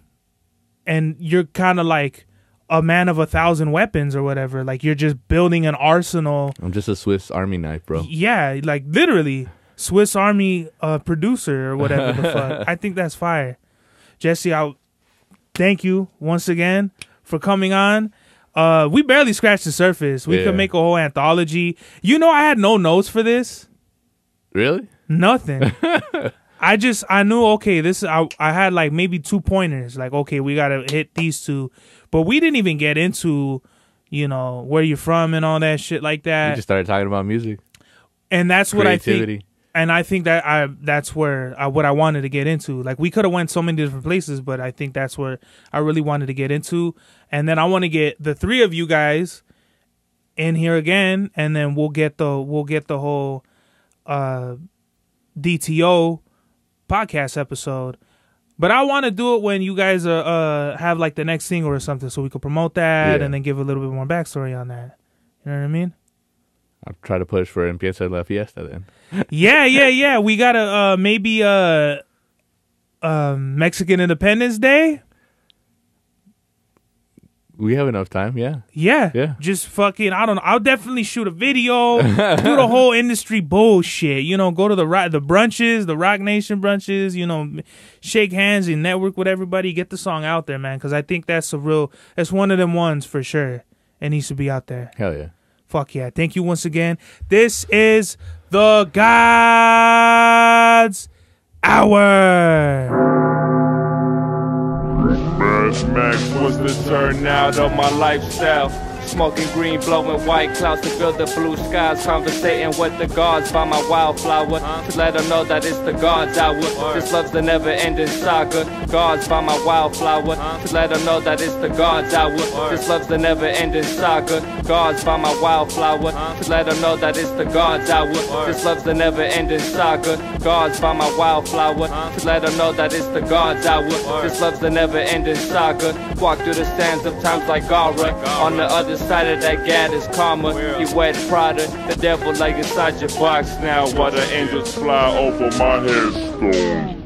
and you're kind of like a man of 1,000 weapons or whatever. Like, you're just building an arsenal. I'm just a Swiss Army knife, bro. Yeah, like, literally. Swiss Army producer or whatever the fuck. I think that's fire. Jesse, I thank you once again for coming on. We barely scratched the surface. We could make a whole anthology. You know, I had no notes for this. Really? Nothing. I knew, okay, I had like maybe 2 pointers. Like, okay, we got to hit these 2. But we didn't even get into, you know, where you're from and all that shit like that. We just started talking about music. And that's what I think. And I think that that's where what I wanted to get into. Like, we could have went so many different places, but I think that's where I really wanted to get into. And then I want to get the 3 of you guys in here again, and then we'll get the whole DTO podcast episode. But I want to do it when you guys have like the next single or something, so we could promote that and then give a little bit more backstory on that. You know what I mean? I'll try to push for Empieza la Fiesta then. Yeah. We gotta maybe Mexican Independence Day. We have enough time, yeah. Yeah. Just fucking, I don't know. I'll definitely shoot a video, do the whole industry bullshit. You know, go to the brunches, the Rock Nation brunches, you know, shake hands and network with everybody. Get the song out there, man, because I think that's one of them ones for sure. It needs to be out there. Hell yeah. Fuck yeah. Thank you once again. This is the God's Hour. Max was the turnout of my lifestyle. Smoking green, blowing white clouds to build the blue skies. Conversating with the gods by my wildflower to let them know that it's the God's hour. This love's the never-ending saga. Gods by my wildflower to let them know that it's the God's hour. This love's the never-ending saga. Gods by my wildflower to let them know that it's the God's hour. This love's the never-ending saga. Gods by my wildflower to let them know that it's the God's hour. This love's the never-ending saga. Walk through the sands of times like Gara. On the other side of that gad is karma. You wet Prada, the devil like inside your box now. While the angels fly over my headstone.